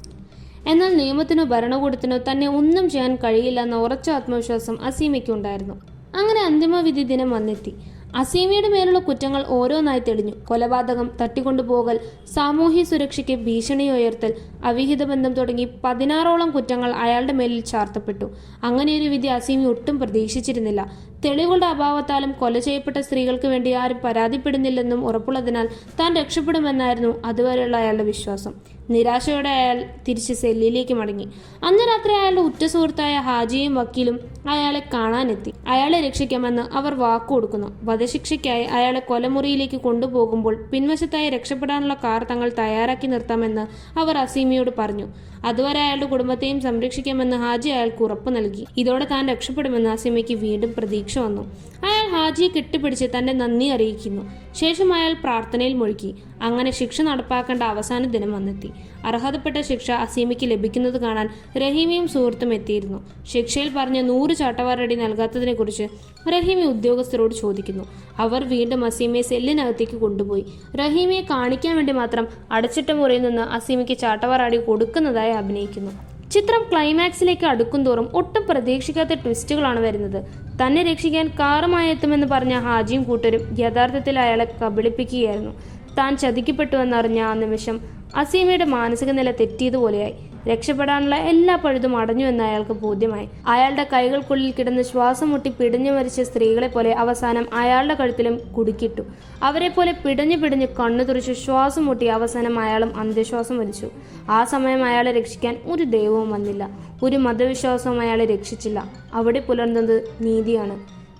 എന്നാൽ നിയമത്തിനോ ഭരണകൂടത്തിനോ തന്നെ ഒന്നും ചെയ്യാൻ കഴിയില്ല എന്ന ഉറച്ച ആത്മവിശ്വാസം അസീമയ്ക്കുണ്ടായിരുന്നു. അങ്ങനെ അന്തിമവിധി ദിനം വന്നെത്തി. അസീമയുടെ മേലുള്ള കുറ്റങ്ങൾ ഓരോന്നായി തെളിഞ്ഞു. കൊലപാതകം, തട്ടിക്കൊണ്ടുപോകൽ, സാമൂഹ്യ സുരക്ഷയ്ക്ക് ഭീഷണി ഉയർത്തൽ, അവിഹിത ബന്ധം തുടങ്ങി 16ഓളം കുറ്റങ്ങൾ അയാളുടെ മേലിൽ ചാർത്തപ്പെട്ടു. അങ്ങനെയൊരു വിധി അസീമി ഒട്ടും പ്രതീക്ഷിച്ചിരുന്നില്ല. തെളിവുകളുടെ അഭാവത്താലും കൊല ചെയ്യപ്പെട്ട സ്ത്രീകൾക്ക് വേണ്ടി ആരും പരാതിപ്പെടുന്നില്ലെന്നും ഉറപ്പുള്ളതിനാൽ താൻ രക്ഷപ്പെടുമെന്നായിരുന്നു അതുവരെയുള്ള അയാളുടെ വിശ്വാസം. നിരാശയോടെ അയാൾ തിരിച്ച് സെല്ലിലേക്ക് മടങ്ങി. അന്ന് രാത്രി അയാളുടെ ഉറ്റ സുഹൃത്തായ ഹാജിയും വക്കീലും അയാളെ കാണാനെത്തി. അയാളെ രക്ഷിക്കാമെന്ന് അവർ വാക്കുകൊടുക്കുന്നു. വധശിക്ഷയ്ക്കായി അയാളെ കൊലമുറിയിലേക്ക് കൊണ്ടുപോകുമ്പോൾ പിൻവശത്തായി രക്ഷപ്പെടാനുള്ള കാർ തങ്ങൾ തയ്യാറാക്കി നിർത്താമെന്ന് അവർ അസീമിയോട് പറഞ്ഞു. അതുവരെ അയാളുടെ കുടുംബത്തെയും സംരക്ഷിക്കാമെന്ന് ഹാജി അയാൾക്ക് ഉറപ്പ് നൽകി. ഇതോടെ താൻ രക്ഷപ്പെടുമെന്ന് അസീമയ്ക്ക് വീണ്ടും പ്രതീക്ഷ വന്നു. അയാൾ ഹാജിയെ കെട്ടിപ്പിടിച്ച് തന്റെ നന്ദി അറിയിക്കുന്നു. ശേഷം അയാൾ പ്രാർത്ഥനയിൽ മുഴുകി. അങ്ങനെ ശിക്ഷ നടപ്പാക്കേണ്ട അവസാന ദിനം വന്നെത്തി. അർഹതപ്പെട്ട ശിക്ഷ അസീമയ്ക്ക് ലഭിക്കുന്നത് കാണാൻ റഹീമിയും സുഹൃത്തും എത്തിയിരുന്നു. ശിക്ഷയിൽ പറഞ്ഞ 100 ചാട്ടവാറടി നൽകാത്തതിനെ കുറിച്ച് റഹീമി ഉദ്യോഗസ്ഥരോട് ചോദിക്കുന്നു. അവർ വീണ്ടും അസീമയെ സെല്ലിനകത്തേക്ക് കൊണ്ടുപോയി. റഹീമിയെ കാണിക്കാൻ വേണ്ടി മാത്രം അടച്ചിട്ട മുറിയിൽ നിന്ന് അസീമയ്ക്ക് ചാട്ടവാറടി കൊടുക്കുന്നതായി അഭിനയിക്കുന്നു. ചിത്രം ക്ലൈമാക്സിലേക്ക് അടുക്കും തോറും ഒട്ടും പ്രതീക്ഷിക്കാത്ത ട്വിസ്റ്റുകളാണ് വരുന്നത്. തന്നെ രക്ഷിക്കാൻ കാറുമായി എത്തുമെന്ന് പറഞ്ഞ ഹാജിയും കൂട്ടരും യഥാർത്ഥത്തിൽ അയാളെ കബളിപ്പിക്കുകയായിരുന്നു. താൻ ചതിക്കപ്പെട്ടുവെന്നറിഞ്ഞ ആ നിമിഷം അസീമയുടെ മാനസിക നില തെറ്റിയതുപോലെയായി. രക്ഷപ്പെടാനുള്ള എല്ലാ പഴുതും അടഞ്ഞുവെന്ന് അയാൾക്ക് ബോധ്യമായി. അയാളുടെ കൈകൾക്കുള്ളിൽ കിടന്ന് ശ്വാസം മുട്ടി പിടഞ്ഞു മരിച്ച സ്ത്രീകളെ പോലെ അവസാനം അയാളുടെ കഴുത്തിലും കുടുക്കിട്ടു. അവരെ പോലെ പിടഞ്ഞു കണ്ണു തുറച്ച് ശ്വാസം മുട്ടി അവസാനം അയാളും അന്ത്യശ്വാസം വലിച്ചു. ആ സമയം അയാളെ രക്ഷിക്കാൻ ഒരു ദൈവവും വന്നില്ല. ഒരു മതവിശ്വാസവും അയാളെ രക്ഷിച്ചില്ല. അവിടെ പുലർന്നത് നീതിയാണ്.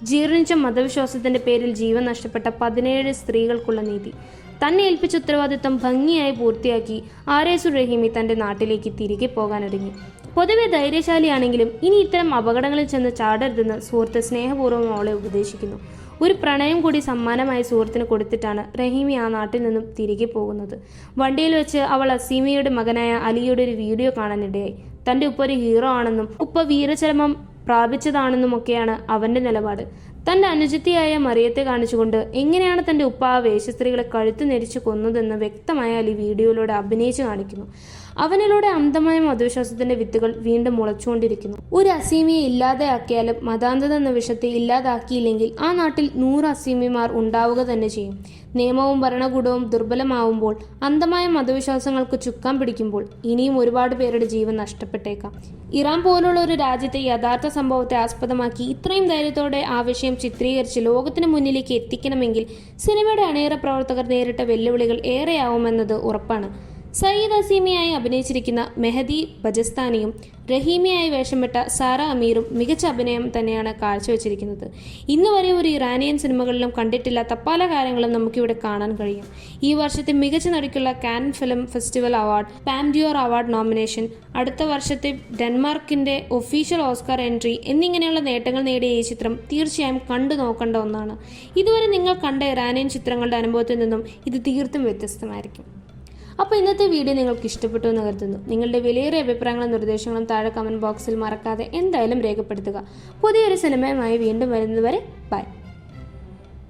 ജീർണിച്ച മതവിശ്വാസത്തിന്റെ പേരിൽ ജീവൻ നഷ്ടപ്പെട്ട 17 സ്ത്രീകൾക്കുള്ള നീതി. തന്നെ ഏൽപ്പിച്ച ഉത്തരവാദിത്തം ഭംഗിയായി പൂർത്തിയാക്കി ആരേസു റഹീമി തന്റെ നാട്ടിലേക്ക് തിരികെ പോകാനൊരുങ്ങി. പൊതുവെ ധൈര്യശാലിയാണെങ്കിലും ഇനി ഇത്തരം അപകടങ്ങളിൽ ചെന്ന് ചാടരുതെന്ന് സുഹൃത്ത് സ്നേഹപൂർവ്വം അവളെ ഉപദേശിക്കുന്നു. ഒരു പ്രണയം കൂടി സമ്മാനമായി സുഹൃത്തിന് കൊടുത്തിട്ടാണ് റഹീമി ആ നാട്ടിൽ നിന്നും തിരികെ പോകുന്നത്. വണ്ടിയിൽ വെച്ച് അവൾ അസീമിയുടെ മകനായ അലിയുടെ ഒരു വീഡിയോ കാണാനിടയായി. തന്റെ ഉപ്പ ഒരു ഹീറോ ആണെന്നും ഉപ്പ വീരചരമം പ്രാപിച്ചതാണെന്നുമൊക്കെയാണ് അവന്റെ നിലപാട്. തന്റെ അനുജത്തിയായ മറിയത്തെ കാണിച്ചുകൊണ്ട് എങ്ങനെയാണ് തന്റെ ഉപ്പ ആ വേശ്യസ്ത്രീകളെ കഴുത്ത് നെരിച്ചു കൊന്നതെന്ന് വ്യക്തമായ അലി വീഡിയോയിലൂടെ അഭിനയിച്ചു കാണിക്കുന്നു. അവനിലൂടെ അന്ധമായ മതവിശ്വാസത്തിന്റെ വിത്തുകൾ വീണ്ടും മുളച്ചുകൊണ്ടിരിക്കുന്നു. ഒരു അസീമിയെ ഇല്ലാതെയാക്കിയാലും മതാന്ധത എന്ന വിഷത്തെ ഇല്ലാതാക്കിയില്ലെങ്കിൽ ആ നാട്ടിൽ 100 അസീമിമാർ ഉണ്ടാവുക തന്നെ ചെയ്യും. നിയമവും ഭരണകൂടവും ദുർബലമാവുമ്പോൾ, അന്ധമായ മതവിശ്വാസങ്ങൾക്ക് ചുക്കാൻ പിടിക്കുമ്പോൾ ഇനിയും ഒരുപാട് പേരുടെ ജീവൻ നഷ്ടപ്പെട്ടേക്കാം. ഇറാൻ പോലുള്ള ഒരു രാജ്യത്തെ യഥാർത്ഥ സംഭവത്തെ ആസ്പദമാക്കി ഇത്രയും ധൈര്യത്തോടെ ആ വിഷയം ചിത്രീകരിച്ച് ലോകത്തിന് മുന്നിലേക്ക് എത്തിക്കണമെങ്കിൽ സിനിമയുടെ അണിയറ പ്രവർത്തകർ നേരിട്ട വെല്ലുവിളികൾ ഏറെയാവുമെന്നത് ഉറപ്പാണ്. സയ്യിദ് അസീമിയായി അഭിനയിച്ചിരിക്കുന്ന മെഹദി ബജസ്താനിയും റഹീമിയായി വേഷമിട്ട സാറ അമീറും മികച്ച അഭിനയം തന്നെയാണ് കാഴ്ചവെച്ചിരിക്കുന്നത്. ഇന്ന് വരെ ഒരു ഇറാനിയൻ സിനിമകളിലും കണ്ടിട്ടില്ലാത്ത പല കാര്യങ്ങളും നമുക്കിവിടെ കാണാൻ കഴിയും. ഈ വർഷത്തെ മികച്ച നടിക്കുള്ള Cannes film festival award, Palme d'Or award nomination, അടുത്ത വർഷത്തെ ഡെൻമാർക്കിന്റെ ഒഫീഷ്യൽ ഓസ്കാർ എൻട്രി എന്നിങ്ങനെയുള്ള നേട്ടങ്ങൾ നേടിയ ഈ ചിത്രം തീർച്ചയായും കണ്ടു നോക്കേണ്ട ഒന്നാണ്. ഇതുവരെ നിങ്ങൾ കണ്ട ഇറാനിയൻ ചിത്രങ്ങളുടെ അനുഭവത്തിൽ നിന്നും ഇത് തീർത്തും വ്യത്യസ്തമായിരിക്കും. അപ്പോൾ ഇന്നത്തെ വീഡിയോ നിങ്ങൾക്ക് ഇഷ്ടപ്പെട്ടു എന്ന് കരുതുന്നു. നിങ്ങളുടെ വിലയേറിയ അഭിപ്രായങ്ങളും നിർദ്ദേശങ്ങളും താഴെ കമൻറ്റ് ബോക്സിൽ മറക്കാതെ എന്തായാലും രേഖപ്പെടുത്തുക. പുതിയൊരു സിനിമയുമായി വീണ്ടും വരുന്നതുവരെ ബൈ.